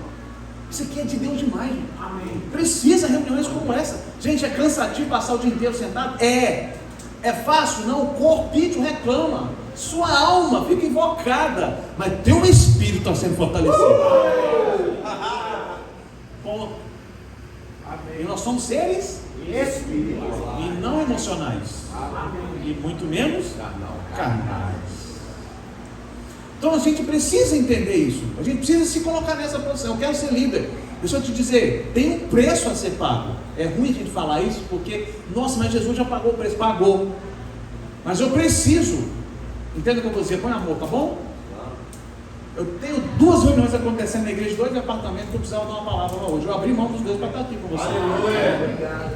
Isso aqui é de Deus demais, gente. Amém. Precisa de reuniões como essa. Gente, é cansativo passar o dia inteiro sentado? É fácil? Não, o corpício reclama, sua alma fica invocada, mas teu espírito está sendo fortalecido. Ponto. E nós somos seres espirituais e não emocionais. E muito menos carnais. Então a gente precisa entender isso. A gente precisa se colocar nessa posição. Eu quero ser líder. Deixa eu te dizer, tem um preço a ser pago. É ruim a gente falar isso porque, nossa, mas Jesus já pagou o preço. Pagou. Mas eu preciso. Entenda o que eu vou dizer? Põe amor, tá bom? Eu tenho 2 reuniões acontecendo na igreja, 2 departamentos que eu precisava dar uma palavra hoje. Eu abri mão dos 2 para estar aqui com você.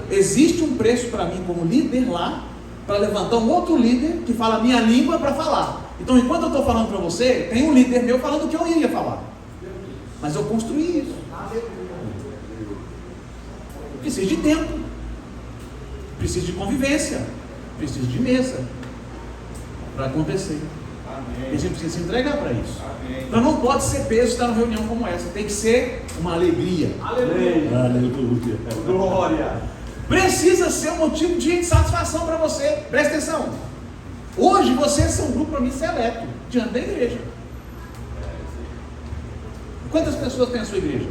Existe um preço para mim como líder lá, para levantar um outro líder que fala a minha língua para falar. Então, enquanto eu estou falando para você, tem um líder meu falando o que eu iria falar. Mas eu construí isso. Preciso de tempo. Preciso de convivência. Preciso de mesa para acontecer. Amém. E a gente precisa se entregar para isso. Amém. Então não pode ser peso estar numa reunião como essa. Tem que ser uma alegria. Aleluia. Aleluia. Glória. Precisa ser um motivo de satisfação para você. Presta atenção. Hoje vocês são um grupo para mim seleto diante da igreja. Quantas pessoas tem a sua igreja?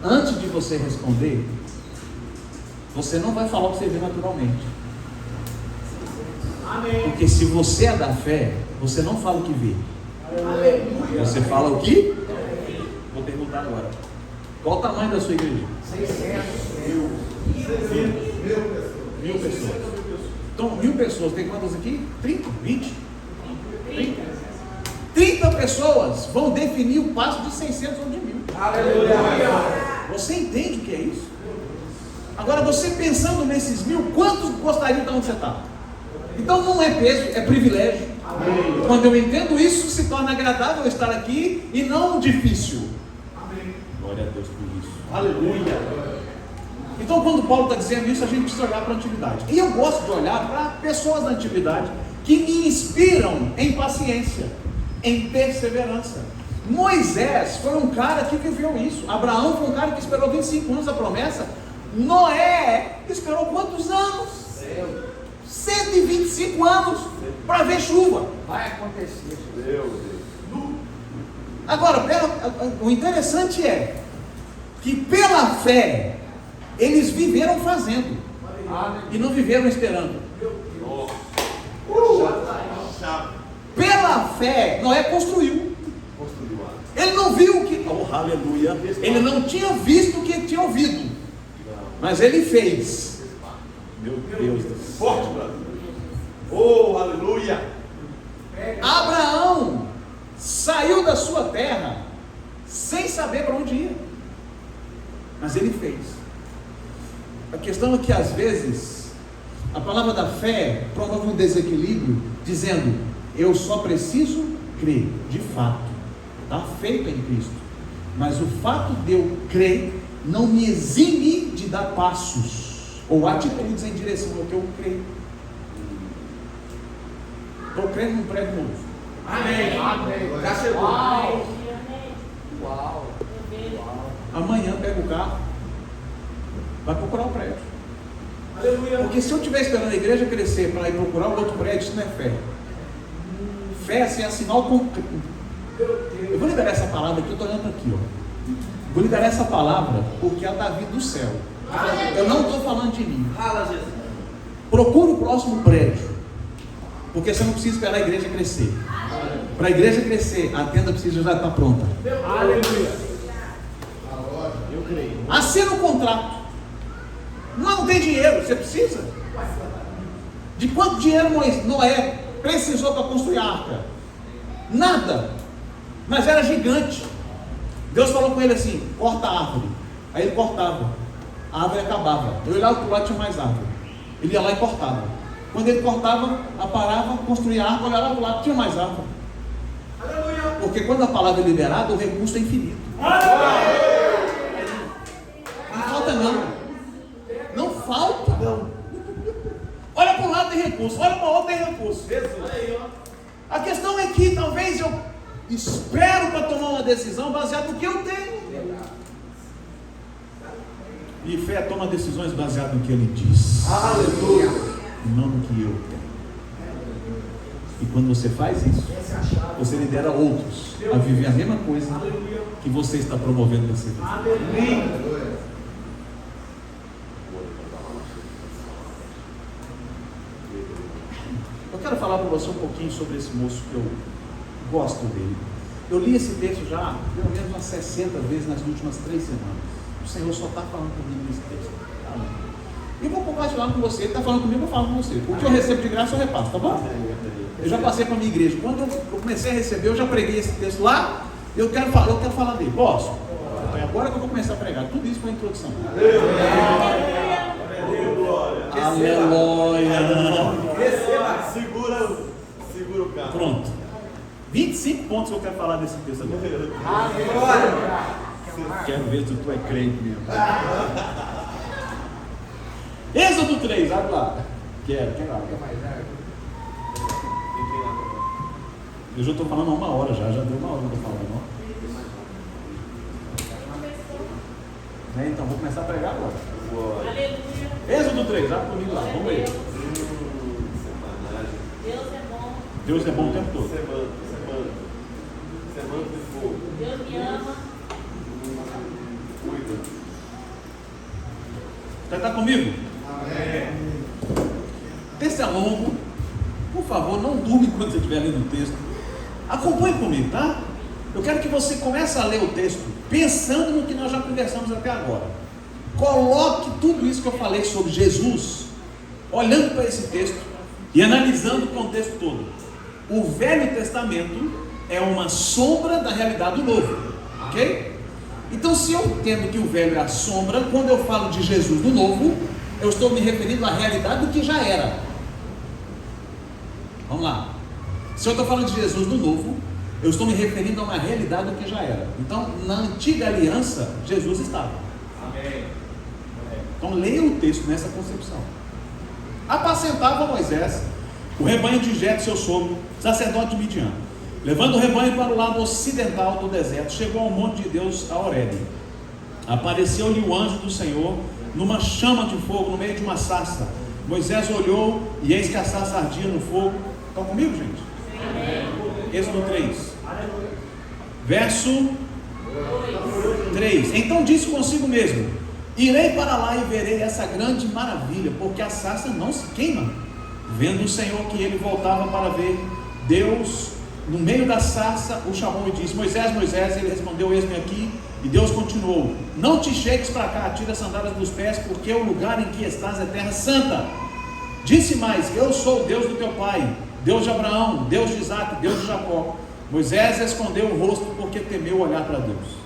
Antes de você responder, você não vai falar o que você vê naturalmente. Amém. Porque se você é da fé, você não fala o que vê. Aleluia. Você fala o que? Vou perguntar agora. Qual o tamanho da sua igreja? 1.000 pessoas. Então, 1.000 pessoas, tem quantas aqui? 30? 20? 30 pessoas vão definir o passo de 600 ou de 1.000. Aleluia. Você entende o que é isso? Agora, você pensando nesses 1.000, quantos gostariam de estar onde você está? Então não é peso, é privilégio. Amém. Quando eu entendo isso, se torna agradável estar aqui e não difícil. Amém. Glória a Deus por isso. Aleluia. Então quando Paulo está dizendo isso, a gente precisa olhar para a antiguidade. E eu gosto de olhar para pessoas da antiguidade que me inspiram em paciência, em perseverança. Moisés foi um cara que viveu isso. Abraão foi um cara que esperou 25 anos a promessa. Noé esperou quantos anos? 125 anos para ver chuva. Vai acontecer. Agora, o interessante é que pela fé eles viveram fazendo e não viveram esperando. Pela fé Noé construiu. Ele não viu aleluia. Ele não tinha visto o que tinha ouvido, mas ele fez. Meu Deus do céu. Forte, brother. Oh, aleluia. Abraão saiu da sua terra sem saber para onde ia, mas ele fez. A questão é que às vezes a palavra da fé promove um desequilíbrio, dizendo: eu só preciso crer. De fato, está feito em Cristo, mas o fato de eu crer não me exime de dar passos ou atitudes em direção ao que eu creio. Estou crendo num prédio novo. Amém. Amém. Já chegou. Uau. Amanhã pega o carro, vai procurar o prédio. Aleluia. Porque se eu estiver esperando a igreja crescer para ir procurar o outro prédio, isso não é fé. Fé assim, é sinal concreto. Eu vou liberar essa palavra aqui, eu estou olhando aqui, ó. Vou liberar essa palavra porque ela está vindo do céu. Eu não estou falando de mim. Fala, Jesus. Procure o próximo prédio, porque você não precisa esperar a igreja crescer. Para a igreja crescer, a tenda precisa já estar pronta. Aleluia. Eu creio. Assina o contrato. Não tem dinheiro, você precisa. De quanto dinheiro Noé precisou para construir a arca? Nada. Mas era gigante. Deus falou com ele assim: corta a árvore. Aí ele cortava, a árvore acabava. Eu olhava para o lado, tinha mais árvore. Ele ia lá e cortava. Quando ele cortava, parava, construía a árvore, olhava para o lado, tinha mais árvore. Aleluia. Porque quando a palavra é liberada, o recurso é infinito. Não falta não. Não falta. Não. Olha para um lado tem recurso, olha para o outro tem recurso. A questão é que talvez eu espero para tomar uma decisão baseada no que eu tenho. E fé toma decisões baseadas no que ele diz, Aleluia. e não no que eu tenho. E quando você faz isso, você lidera outros a viver a mesma coisa que você está promovendo nessa vida. Amém. Eu quero falar para você um pouquinho sobre esse moço que eu gosto dele. Eu li esse texto já pelo menos umas 60 vezes nas últimas 3 semanas. O Senhor só está falando comigo nesse texto. E vou compartilhar com você. Ele está falando comigo, eu falo com você. O que eu recebo de graça eu repasso, tá bom? Eu já passei para a minha igreja. Quando eu comecei a receber, eu já preguei esse texto lá. Eu quero falar dele. Posso? Então, agora que eu vou começar a pregar. Tudo isso foi a introdução. Aleluia. Receba. Segura o carro. Pronto. 25 pontos que eu quero falar desse texto agora. Quero ver se tu é crente mesmo. Êxodo 3, abre lá. Quero lá. Eu já estou falando há 1 hora, já deu 1 hora que eu estou falando. Então, vou começar a pregar agora. Aleluia. Êxodo 3, abre comigo lá, vamos ver. Deus é bom. Deus é bom o tempo todo. Semana de fogo. Deus me ama. Cuida. Você está comigo? Amém. O texto é longo. Por favor, não durma enquanto você estiver lendo o texto. Acompanhe comigo, tá? Eu quero que você comece a ler o texto pensando no que nós já conversamos até agora. Coloque tudo isso que eu falei sobre Jesus, olhando para esse texto e analisando o contexto todo. O Velho Testamento é uma sombra da realidade do Novo, ok? Então, se eu entendo que o Velho é a sombra, quando eu falo de Jesus do Novo, eu estou me referindo à realidade do que já era. Vamos lá. Se eu estou falando de Jesus do Novo, eu estou me referindo a uma realidade do que já era. Então, na antiga aliança, Jesus estava. Amém. Então, leia o texto nessa concepção. Apacentava Moisés o rebanho de Jetro, seu sogro, sacerdote de Midian. Levando o rebanho para o lado ocidental do deserto, chegou ao monte de Deus, a Horebe. Apareceu-lhe o anjo do Senhor numa chama de fogo no meio de uma sarça. Moisés olhou e eis que a sarça ardia no fogo. Estão comigo, gente? Êxodo 3. Verso 3. Então disse consigo mesmo: irei para lá e verei essa grande maravilha, porque a sarça não se queima. Vendo o Senhor que ele voltava para ver, Deus no meio da sarça, o chamou e disse: Moisés, Moisés. Ele respondeu: eis-me aqui. E Deus continuou: não te chegues para cá, tira as sandálias dos pés, porque o lugar em que estás é terra santa. Disse mais: eu sou o Deus do teu pai, Deus de Abraão, Deus de Isaque, Deus de Jacó. Moisés escondeu o rosto porque temeu olhar para Deus.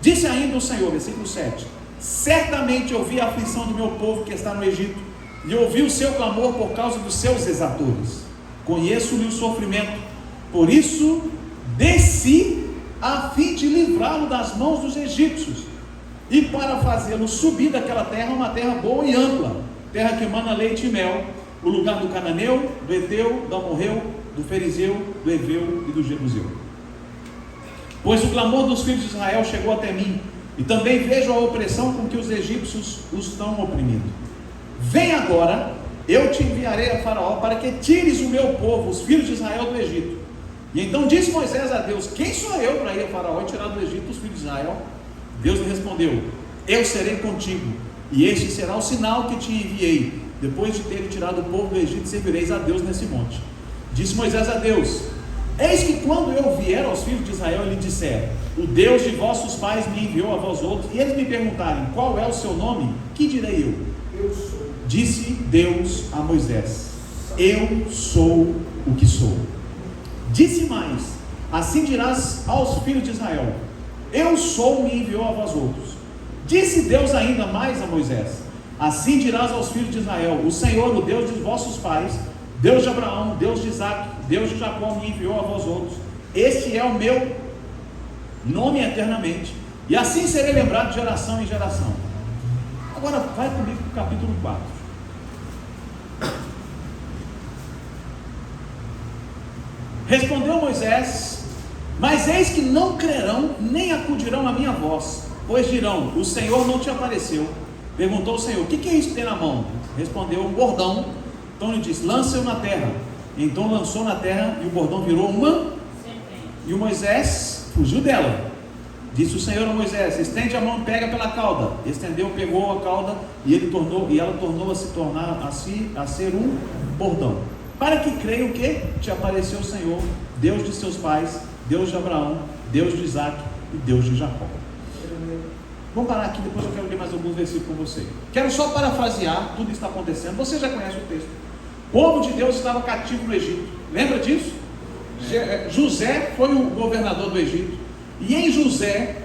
Disse ainda o Senhor, versículo 7: certamente eu vi a aflição do meu povo que está no Egito, e ouvi o seu clamor por causa dos seus exatores. Conheço-lhe o sofrimento, por isso desci a fim de livrá-lo das mãos dos egípcios, e para fazê-lo subir daquela terra, uma terra boa e ampla, terra que emana leite e mel, o lugar do cananeu, do heteu, do amorreu, do ferizeu, do heveu e do jebuseu. Pois o clamor dos filhos de Israel chegou até mim, e também vejo a opressão com que os egípcios os estão oprimindo. Vem agora, eu te enviarei a Faraó para que tires o meu povo, os filhos de Israel, do Egito. E então disse Moisés a Deus: quem sou eu para ir a Faraó e tirar do Egito os filhos de Israel? Deus lhe respondeu: eu serei contigo, e este será o sinal que te enviei. Depois de ter tirado o povo do Egito, servireis a Deus nesse monte. Disse Moisés a Deus: eis que quando eu vier aos filhos de Israel e lhe disser: o Deus de vossos pais me enviou a vós outros, e eles me perguntarem: qual é o seu nome? Que direi eu? Eu sou. Disse Deus a Moisés: eu sou o que sou. Disse mais: assim dirás aos filhos de Israel: eu sou, me enviou a vós outros. Disse Deus ainda mais a Moisés: assim dirás aos filhos de Israel: o Senhor, o Deus de vossos pais, Deus de Abraão, Deus de Isaque, Deus de Jacó, me enviou a vós outros. Este é o meu nome eternamente, e assim serei lembrado de geração em geração. Agora vai comigo para o capítulo 4. Respondeu Moisés: mas eis que não crerão, nem acudirão à minha voz, pois dirão: o Senhor não te apareceu. Perguntou o Senhor: o que é isso que tem na mão? Respondeu: um bordão. Então ele disse: lança-o na terra. Então lançou na terra, e o bordão virou uma, e o Moisés fugiu dela. Disse o Senhor a Moisés: estende a mão e pega pela cauda. Estendeu, pegou a cauda, e ela tornou a ser um bordão. Para que creiam que te apareceu o Senhor, Deus de seus pais, Deus de Abraão, Deus de Isaque e Deus de Jacó. Vamos parar aqui, depois eu quero ler mais alguns versículos com você. Quero só parafrasear tudo que está acontecendo. Você já conhece o texto. O povo de Deus estava cativo no Egito. Lembra disso? José foi o governador do Egito. E em José,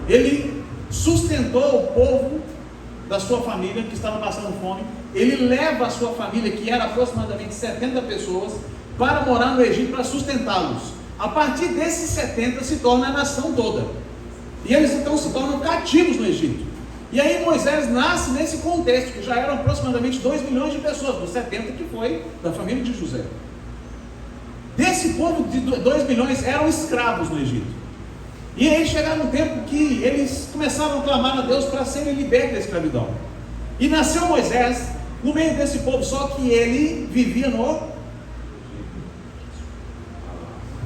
ele sustentou o povo da sua família que estava passando fome. Ele leva a sua família, que era aproximadamente 70 pessoas, para morar no Egito, para sustentá-los. A partir desses 70 se torna a nação toda. E eles então se tornam cativos no Egito. E aí Moisés nasce nesse contexto, que já eram aproximadamente 2 milhões de pessoas, dos 70 que foi da família de José. Desse povo de 2 milhões eram escravos no Egito. E aí chegaram um tempo que eles começaram a clamar a Deus para serem libertos da escravidão. E nasceu Moisés no meio desse povo, só que ele vivia no...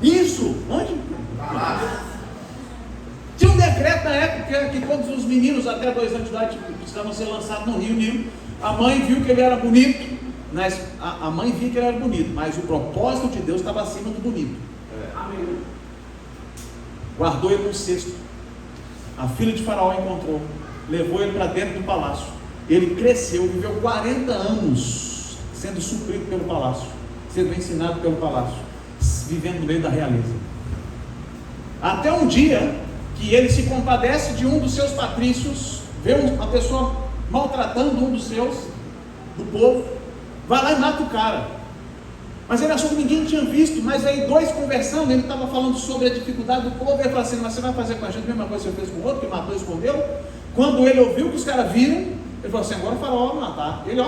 Isso! Onde? Tinha um decreto na época que todos os meninos até 2 anos de idade precisavam ser lançados no rio Nilo. A mãe viu que ele era bonito, a mãe via que ele era bonito, mas o propósito de Deus estava acima do bonito. Amém. Guardou ele no cesto. A filha de Faraó encontrou, levou ele para dentro do palácio. Ele cresceu, viveu 40 anos sendo suprido pelo palácio, sendo ensinado pelo palácio, vivendo no meio da realeza. Até um dia que ele se compadece de um dos seus patrícios, vê uma pessoa maltratando um dos seus, do povo, vai lá e mata o cara. Mas ele achou que ninguém tinha visto. Mas aí 2 conversando, ele estava falando sobre a dificuldade do povo. Ele falou assim: mas você vai fazer com a gente a mesma coisa que você fez com o outro, que matou e escondeu? Quando ele ouviu que os caras viram, ele falou assim: agora o Faraó vai matar. Ele,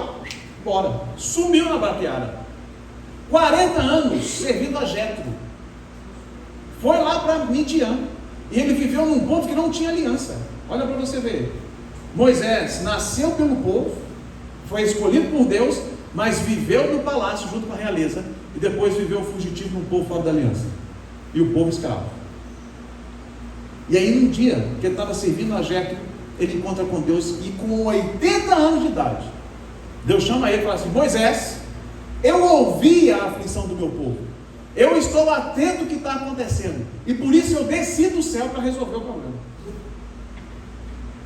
bora. Sumiu na braquiara. 40 anos servindo a Jetro. Foi lá para Midian. E ele viveu num povo que não tinha aliança. Olha para você ver. Moisés nasceu pelo povo, foi escolhido por Deus, mas viveu no palácio junto com a realeza, e depois viveu fugitivo num povo fora da aliança, e o povo escravo. E aí num dia que ele estava servindo a Jetro, ele encontra com Deus, e com 80 anos de idade, Deus chama ele e fala assim: Moisés, eu ouvi a aflição do meu povo, Eu estou atento ao que está acontecendo. E por isso eu desci do céu para resolver o problema.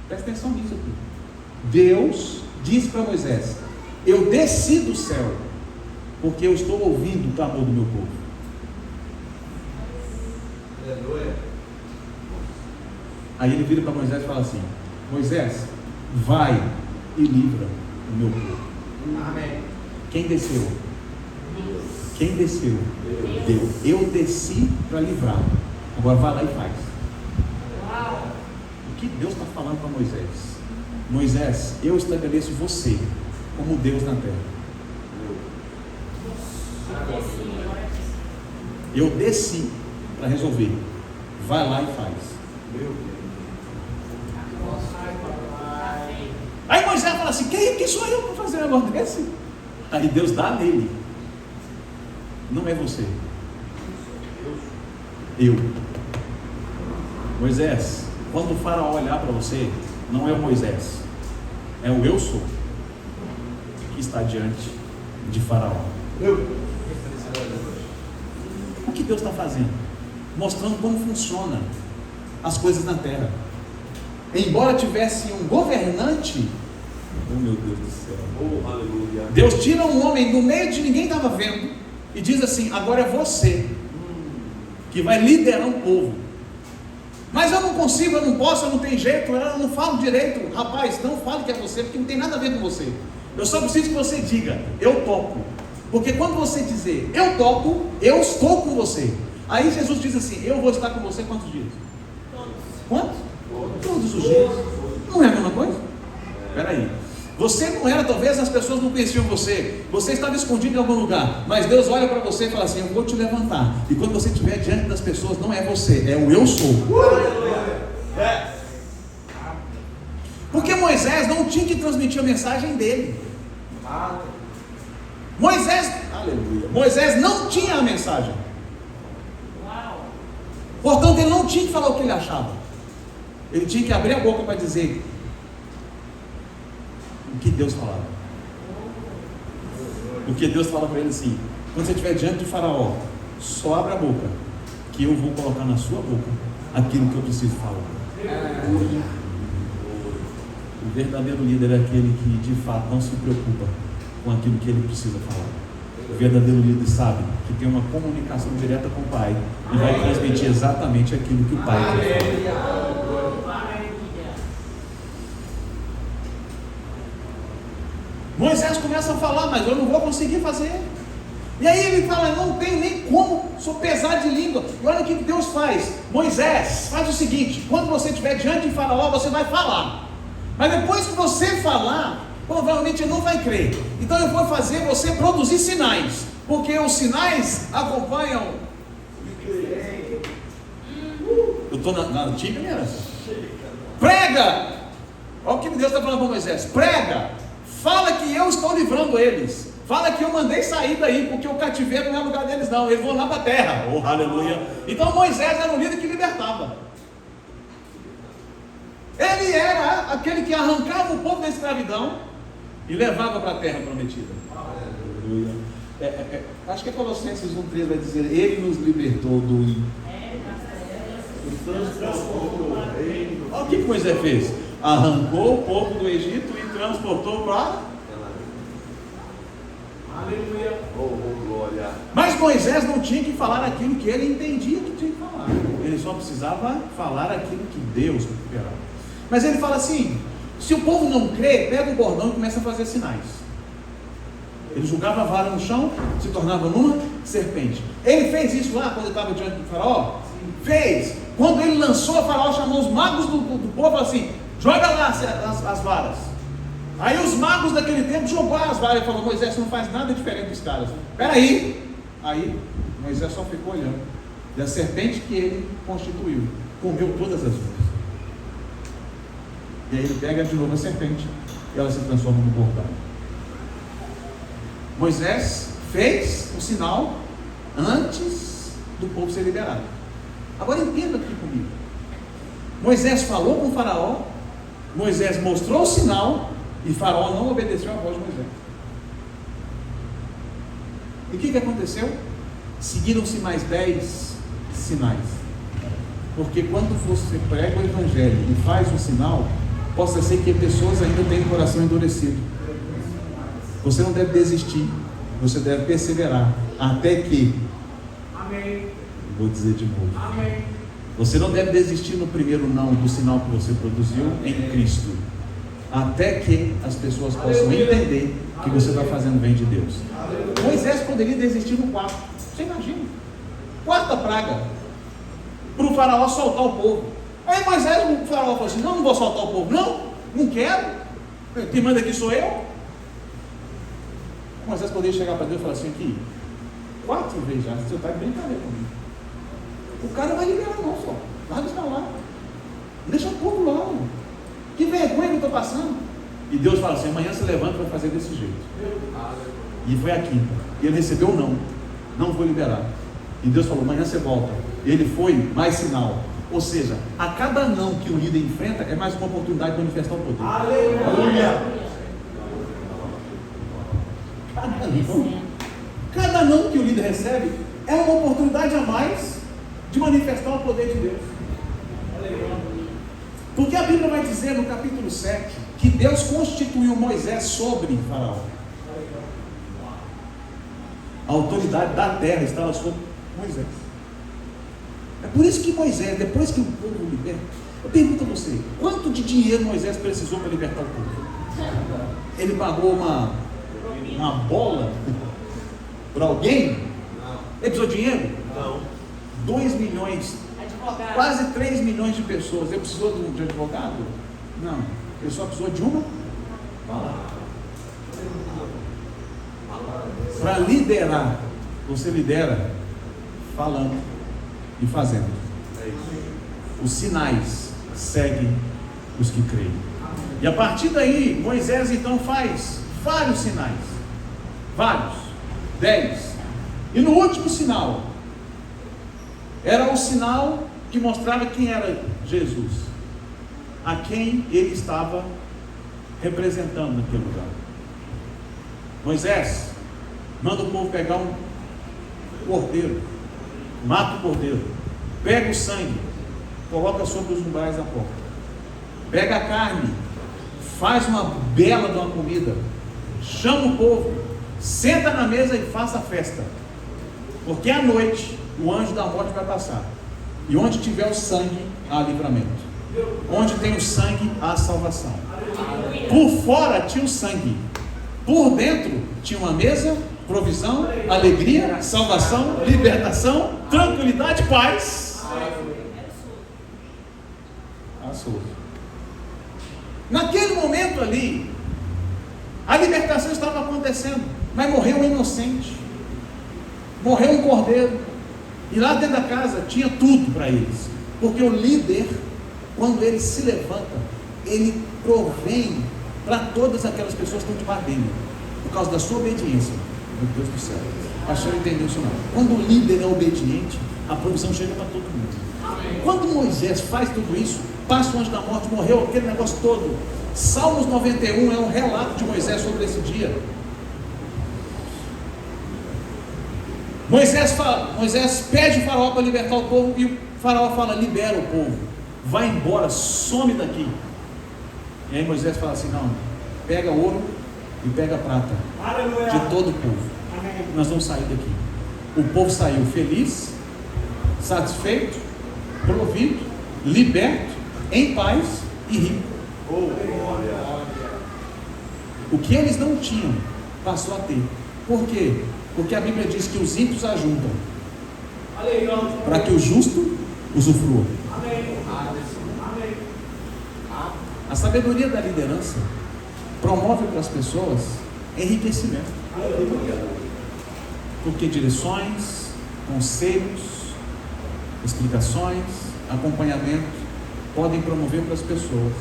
Presta atenção nisso aqui. Deus disse para Moisés: eu desci do céu, porque eu estou ouvindo o clamor do meu povo. Aleluia. Aí ele vira para Moisés e fala assim: Moisés, vai e livra o meu povo. Amém. Quem desceu? Quem desceu? Deus. Eu desci para livrar. Agora vai lá e faz. Uau. O que Deus está falando para Moisés? Moisés, eu estabeleço você como Deus na terra. Eu desci para resolver. Vai lá e faz. Aí Moisés fala assim: quem sou eu para fazer um negócio desse? Aí Deus dá nele. Não é você. Eu. Moisés, quando o faraó olhar para você, não é o Moisés, é o eu sou que está diante de faraó. O que Deus está fazendo? Mostrando como funciona as coisas na terra. Embora tivesse um governante, oh meu Deus do céu, Oh, aleluia. Deus tira um homem do meio de ninguém estava vendo e diz assim: agora é você que vai liderar um povo. Mas eu não consigo, eu não posso, eu não tenho jeito, eu não falo direito. Rapaz, não fale que é você, porque não tem nada a ver com você. Eu só preciso que você diga: eu topo. Porque quando você dizer eu topo, eu estou com você. Aí Jesus diz assim: eu vou estar com você quantos dias? Quantos? Todos os dias. Não é a mesma coisa? Espera aí. Você não era, talvez as pessoas não conheciam você. Você estava escondido em algum lugar. Mas Deus olha para você e fala assim: eu vou te levantar. E quando você estiver diante das pessoas, não é você, é o eu sou. Porque Moisés não tinha que transmitir a mensagem dele. Moisés, aleluia, Moisés não tinha a mensagem. Uau. Portanto, ele não tinha que falar o que ele achava. Ele tinha que abrir a boca para dizer o que Deus falava. O que Deus fala para ele assim: quando você estiver diante de Faraó, só abra a boca, que eu vou colocar na sua boca aquilo que eu preciso falar. O verdadeiro líder é aquele que de fato não se preocupa com aquilo que ele precisa falar. O verdadeiro líder sabe que tem uma comunicação direta com o Pai e vai transmitir exatamente aquilo que o Pai quer falar. Moisés começa a falar: mas eu não vou conseguir fazer. E aí ele fala: não tenho nem como, sou pesado de língua. E olha o que Deus faz: Moisés, faz o seguinte, quando você estiver diante de Faraó, você vai falar. Mas depois que você falar, provavelmente ele não vai crer. Então eu vou fazer você produzir sinais, porque os sinais acompanham. Eu estou na antiga aliança. Prega! Olha o que Deus está falando para Moisés: prega, fala que eu estou livrando eles, fala que eu mandei sair daí, porque o cativeiro não é lugar deles não, eles vão lá para a terra. Oh, aleluia. Então Moisés era um líder que libertava. Ele era aquele que arrancava o povo da escravidão e levava para a terra prometida. Aleluia. Acho que é Colossenses 1,3 vai dizer: ele nos libertou do... Olha o que Moisés fez: arrancou o povo do Egito e transportou para... Aleluia. Oh, glória. Mas Moisés não tinha que falar aquilo que ele entendia que tinha que falar. Ele só precisava falar aquilo que Deus esperava. Mas ele fala assim: se o povo não crê, pega o bordão e começa a fazer sinais. Ele jogava a vara no chão, se tornava numa serpente. Ele fez isso lá quando ele estava diante do faraó? Fez. Quando ele lançou, o faraó chamou os magos do povo e falou assim: joga lá as varas. Aí os magos daquele tempo jogaram as varas e falou: Moisés, você não faz nada diferente dos caras. Peraí. Aí Moisés só ficou olhando. E a serpente que ele constituiu comeu todas as uvas. E aí ele pega de novo a serpente e ela se transforma no bordão. Moisés fez o sinal antes do povo ser liberado. Agora entenda aqui comigo. Moisés falou com o faraó, Moisés mostrou o sinal e faraó não obedeceu à voz de Moisés. E o que aconteceu? seguiram-se mais 10 sinais. Porque quando você prega o Evangelho e faz um sinal, possa ser que pessoas ainda tenham o coração endurecido. Você não deve desistir, você deve perseverar, até que, Amém. vou dizer de novo, Amém. você não deve desistir no primeiro não do sinal que você produziu em Cristo, até que as pessoas possam entender que você está fazendo bem de Deus. Moisés poderia desistir no quarto. Você imagina? Quarta praga, para o faraó soltar o povo. Aí Moisés, o faraó falou assim: não vou soltar o povo. Não quero. Quem manda aqui sou eu. Moisés poderia chegar para Deus e falar assim: aqui, 4 vezes já, você está de brincadeira comigo. O cara não vai liberar não, só. Larga isso para lá. Deixa o povo lá. Que vergonha que eu estou passando. E Deus fala assim: amanhã se levanta e vai fazer desse jeito. E foi a quinta. E ele recebeu o não. Não vou liberar. E Deus falou: amanhã você volta. E ele foi, mais sinal. Ou seja, a cada não que o líder enfrenta é mais uma oportunidade de manifestar o poder. Aleluia. Cada não que o líder recebe é uma oportunidade a mais de manifestar o poder de Deus. Porque a Bíblia vai dizer no capítulo 7 que Deus constituiu Moisés sobre Faraó. A autoridade da terra estava sobre Moisés. É por isso que Moisés, depois que o povo liberta, eu pergunto a você: quanto de dinheiro Moisés precisou para libertar o povo? Ele pagou uma bola para alguém? Não. Ele precisou de dinheiro? Não. 2 milhões, Advogado. quase 3 milhões de pessoas. Ele precisou de advogado? Não. Ele só precisou de uma palavra. Para liderar, você lidera falando e fazendo. É isso. Os sinais seguem os que creem. E a partir daí, Moisés então faz vários sinais. Vários. 10. E no último sinal, era o sinal que mostrava quem era Jesus, a quem ele estava representando naquele lugar. Moisés manda o povo pegar um cordeiro, mata o cordeiro, pega o sangue, coloca sobre os umbrais da porta, pega a carne, faz uma bela de uma comida, chama o povo, senta na mesa e faça a festa, porque à noite o anjo da morte vai passar, e onde tiver o sangue há livramento, onde tem o sangue há salvação. Por fora tinha o sangue, por dentro tinha uma mesa, provisão, alegria, salvação, libertação, tranquilidade, paz. Naquele momento ali, a libertação estava acontecendo, mas morreu um inocente, morreu um cordeiro, e lá dentro da casa tinha tudo para eles, porque o líder, quando ele se levanta, ele provém para todas aquelas pessoas que estão debaixo dele, por causa da sua obediência. Meu Deus do céu, pastor, entendeu isso não? Quando o líder é obediente, a provisão chega para todo mundo. Quando Moisés faz tudo isso, passa o anjo da morte, morreu aquele negócio todo. Salmos 91 é um relato de Moisés sobre esse dia. Moisés pede o faraó para libertar o povo, e o faraó fala: libera o povo, vai embora, some daqui. E aí Moisés fala assim: não, pega ouro e pega prata de todo o povo, nós vamos sair daqui. O povo saiu feliz, satisfeito, provido, liberto, em paz e rico. O que eles não tinham, passou a ter. Por quê? Porque a Bíblia diz que os ímpios ajuntam para que o justo usufrua. A sabedoria da liderança promove para as pessoas enriquecimento. Porque direções, conselhos, explicações, acompanhamento podem promover para as pessoas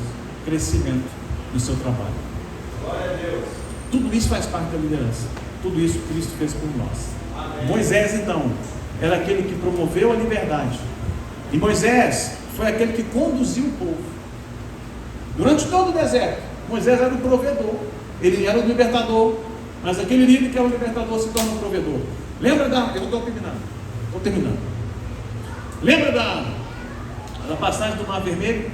crescimento no seu trabalho. Glória a Deus. Tudo isso faz parte da liderança. Tudo isso Cristo fez por nós. Amém. Moisés então era aquele que promoveu a liberdade, e Moisés foi aquele que conduziu o povo durante todo o deserto. Moisés era o provedor, ele era o libertador, mas aquele líder que era o libertador se torna o provedor. Lembra eu estou terminando. Estou terminando. Lembra da passagem do Mar Vermelho?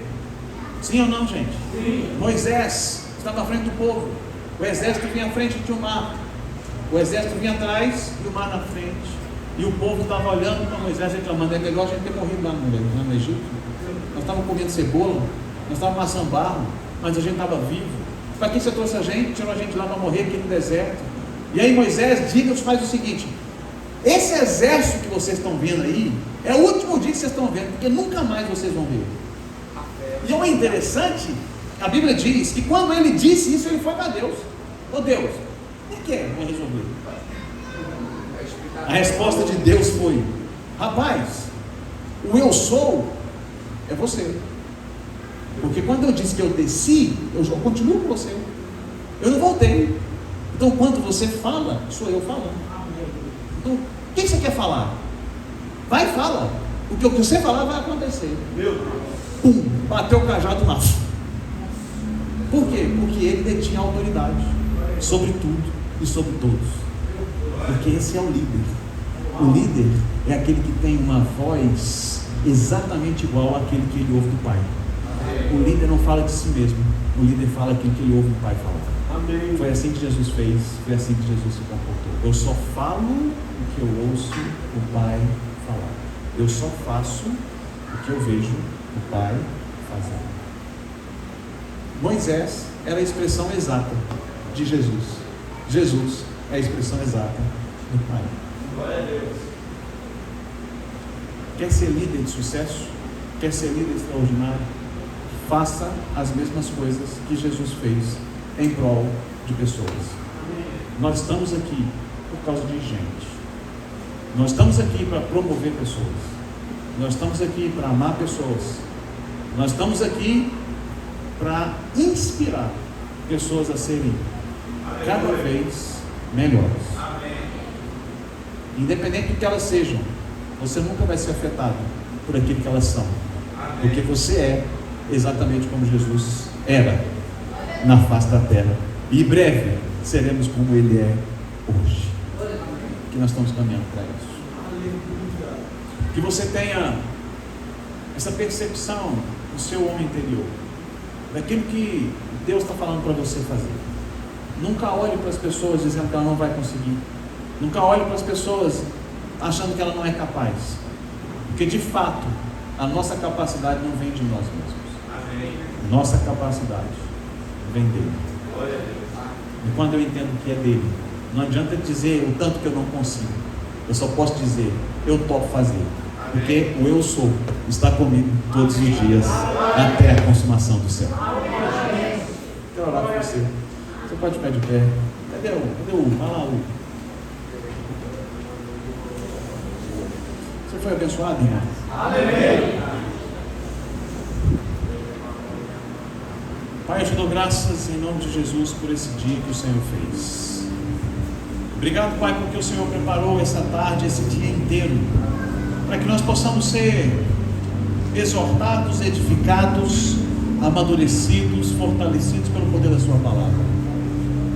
Sim ou não, gente? Sim. Moisés estava à frente do povo. O exército vinha à frente de um mar. O exército vinha atrás e o mar na frente. E o povo estava olhando para Moisés reclamando: é melhor a gente ter morrido lá no Egito. Nós estávamos comendo cebola, nós estávamos amassando barro, mas a gente estava vivo. Para que você trouxe a gente? Tirou a gente lá para morrer aqui no deserto. E aí Moisés faz o seguinte: esse exército que vocês estão vendo aí é o último dia que vocês estão vendo, porque nunca mais vocês vão ver. E é interessante, a Bíblia diz que quando ele disse isso, ele foi para Deus. Ô Deus, o que é? Vou resolver. A resposta de Deus foi: rapaz, o eu sou é você. Porque quando eu disse que eu desci, eu continuo com você. Eu não voltei. Então quando você fala, sou eu falando. Então, o que você quer falar? Vai e fala. Porque o que você falar vai acontecer. Meu Deus. Pum, bateu o cajado na. Por quê? Porque ele detinha autoridade sobre tudo e sobre todos. Porque esse é o líder. O líder é aquele que tem uma voz exatamente igual àquele que ele ouve do Pai. O líder não fala de si mesmo. O líder fala aquilo que ele ouve o Pai falar. Amém. Foi assim que Jesus fez. Foi assim que Jesus se comportou. Eu só falo o que eu ouço o Pai falar. Eu só faço o que eu vejo o Pai fazer. Moisés era a expressão exata de Jesus. Jesus é a expressão exata do Pai. Glória a Deus. Quer ser líder de sucesso? Quer ser líder extraordinário? Faça as mesmas coisas que Jesus fez em prol de pessoas. Nós estamos aqui por causa de gente. Nós estamos aqui para promover pessoas. Nós estamos aqui para amar pessoas. Nós estamos aqui para inspirar pessoas a serem cada vez melhores. Independente do que elas sejam, você nunca vai ser afetado por aquilo que elas são. Porque você é exatamente como Jesus era na face da terra. E em breve seremos como Ele é hoje. Que nós estamos caminhando para isso. Que você tenha essa percepção do seu homem interior, daquilo que Deus está falando para você fazer. Nunca olhe para as pessoas dizendo que ela não vai conseguir. Nunca olhe para as pessoas achando que ela não é capaz. Porque de fato, a nossa capacidade não vem de nós mesmos. Amém. Nossa capacidade vem dele. Glória a Deus. E quando eu entendo que é dele, não adianta dizer o tanto que eu não consigo. Eu só posso dizer: eu topo fazer. Porque o eu sou está comigo todos os dias até a consumação do céu. Quero orar por você. Você pode ficar de pé. Cadê o? Vai lá, o. Você foi abençoado, irmão? Amém. Pai, eu te dou graças em nome de Jesus por esse dia que o Senhor fez. Obrigado, Pai, porque o Senhor preparou essa tarde, esse dia inteiro, para que nós possamos ser exortados, edificados, amadurecidos, fortalecidos pelo poder da Sua palavra.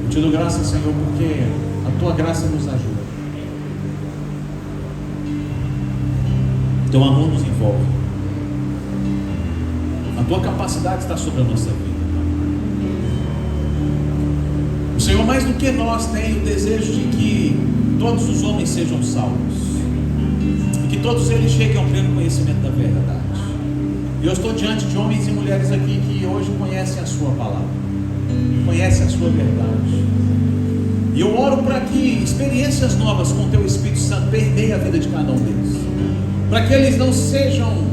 Eu te dou graças, Senhor, porque a Tua graça nos ajuda. Teu amor nos envolve. A Tua capacidade está sobre a nossa vida. O Senhor, mais do que nós, tem o desejo de que todos os homens sejam salvos e que todos eles cheguem ao pleno conhecimento da verdade. E eu estou diante de homens e mulheres aqui que hoje conhecem a Sua palavra, conhecem a Sua verdade. E eu oro para que experiências novas com o Teu Espírito Santo permeiem a vida de cada um deles, para que eles não sejam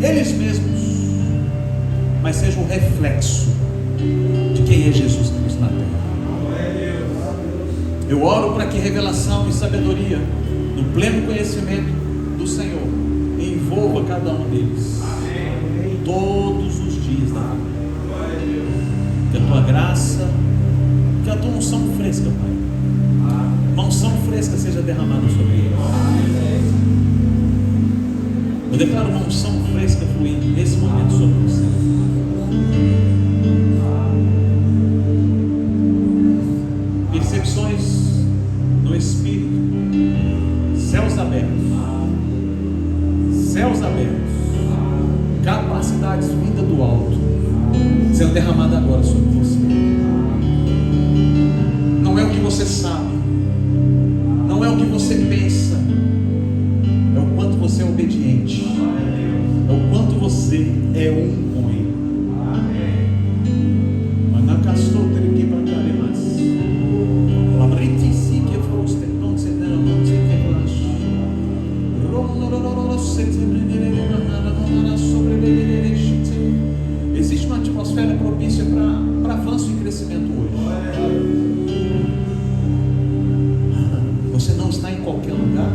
eles mesmos, mas sejam um reflexo de quem é Jesus Cristo na terra. Eu oro para que revelação e sabedoria, no pleno conhecimento do Senhor, envolva cada um deles. Amém. Todos os dias da vida. Que a Tua graça, que a Tua unção fresca, Pai, uma unção fresca seja derramada sobre eles. Eu declaro uma unção fresca fluindo nesse momento sobre você. Percepções no Espírito, céus abertos, capacidades vinda do alto sendo derramada agora sobre você. Não é o que você sabe, não é o que você pensa, é o quanto você é obediente, é o quanto você é com Ele. Mas na castou ter que pagar mais. Labriti si que foste não se não se que flash. Existe uma atmosfera propícia para avanço e crescimento hoje. Você não está em qualquer lugar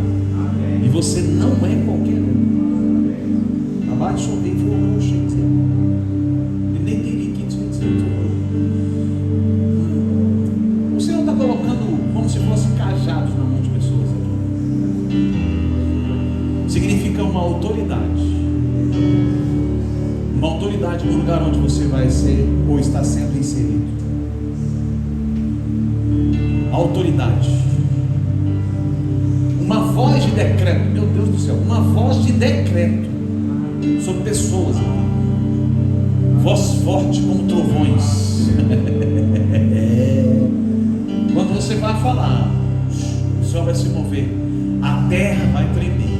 e você não é qualquer um. Abate sobre fogo, gente. E nem diria que o Senhor está colocando como se fossem cajados na mão de pessoas aqui. Significa uma autoridade. Uma autoridade no lugar onde você vai ser ou está sendo inserido. Autoridade. Uma voz de decreto, meu Deus do céu, uma voz de decreto sobre pessoas aqui. Voz forte como trovões. Quando você vai falar, o Senhor vai se mover, a terra vai tremer,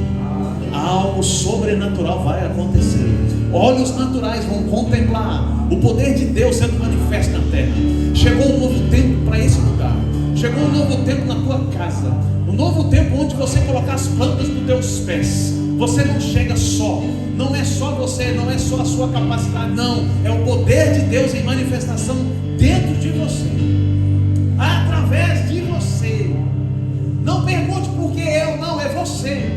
algo sobrenatural vai acontecer, olhos naturais vão contemplar o poder de Deus sendo manifesto na terra. Chegou um novo tempo para esse lugar, chegou um novo tempo na tua casa, um novo tempo onde você colocar as plantas dos teus pés. Você não chega só, não é só você, não é só a sua capacidade, não, é o poder de Deus em manifestação dentro de você, através de você. Não pergunte por que eu, não, é você.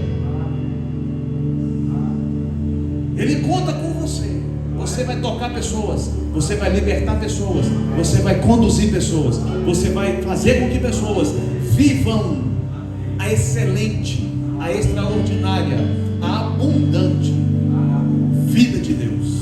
Ele conta com você. Você vai tocar pessoas, você vai libertar pessoas, você vai conduzir pessoas, você vai fazer com que pessoas vivam a excelente, a extraordinária, a abundante vida de Deus.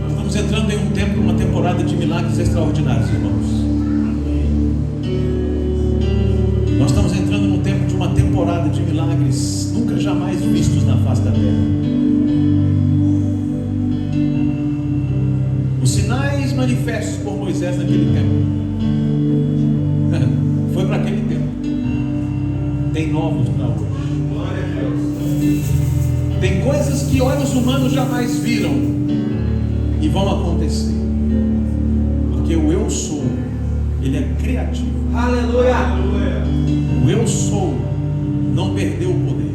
Nós estamos entrando em um tempo, uma temporada de milagres extraordinários, irmãos. Nós estamos entrando num tempo de uma temporada de milagres nunca jamais vistos na face da terra. Os sinais manifestos por Moisés naquele tempo foi para aquele tempo. Tem novos para hoje. Glória a Deus. Tem coisas que olhos humanos jamais viram e vão acontecer, porque o eu sou, ele é criativo. Aleluia. Aleluia. O eu sou não perdeu o poder.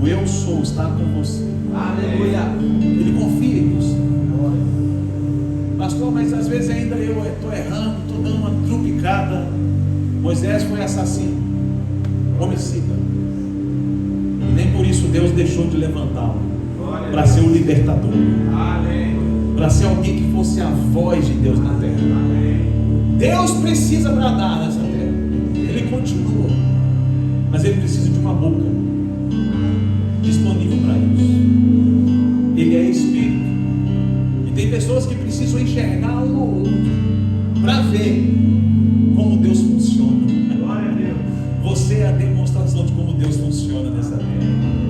O eu sou está com você. Aleluia. Ele confia em você. Pastor, mas às vezes ainda eu estou errando, estou dando uma trupicada. Moisés foi assassino, homicida, e nem por isso Deus deixou de levantá-lo para ser o libertador, para ser alguém que fosse a voz de Deus na terra. Deus precisa bradar nessa terra, Ele continua, mas Ele precisa de uma boca disponível para isso. Ele é Espírito, e tem pessoas que precisam enxergar um ao outro para ver como Deus funciona. Você é a demonstração de como Deus funciona nessa terra.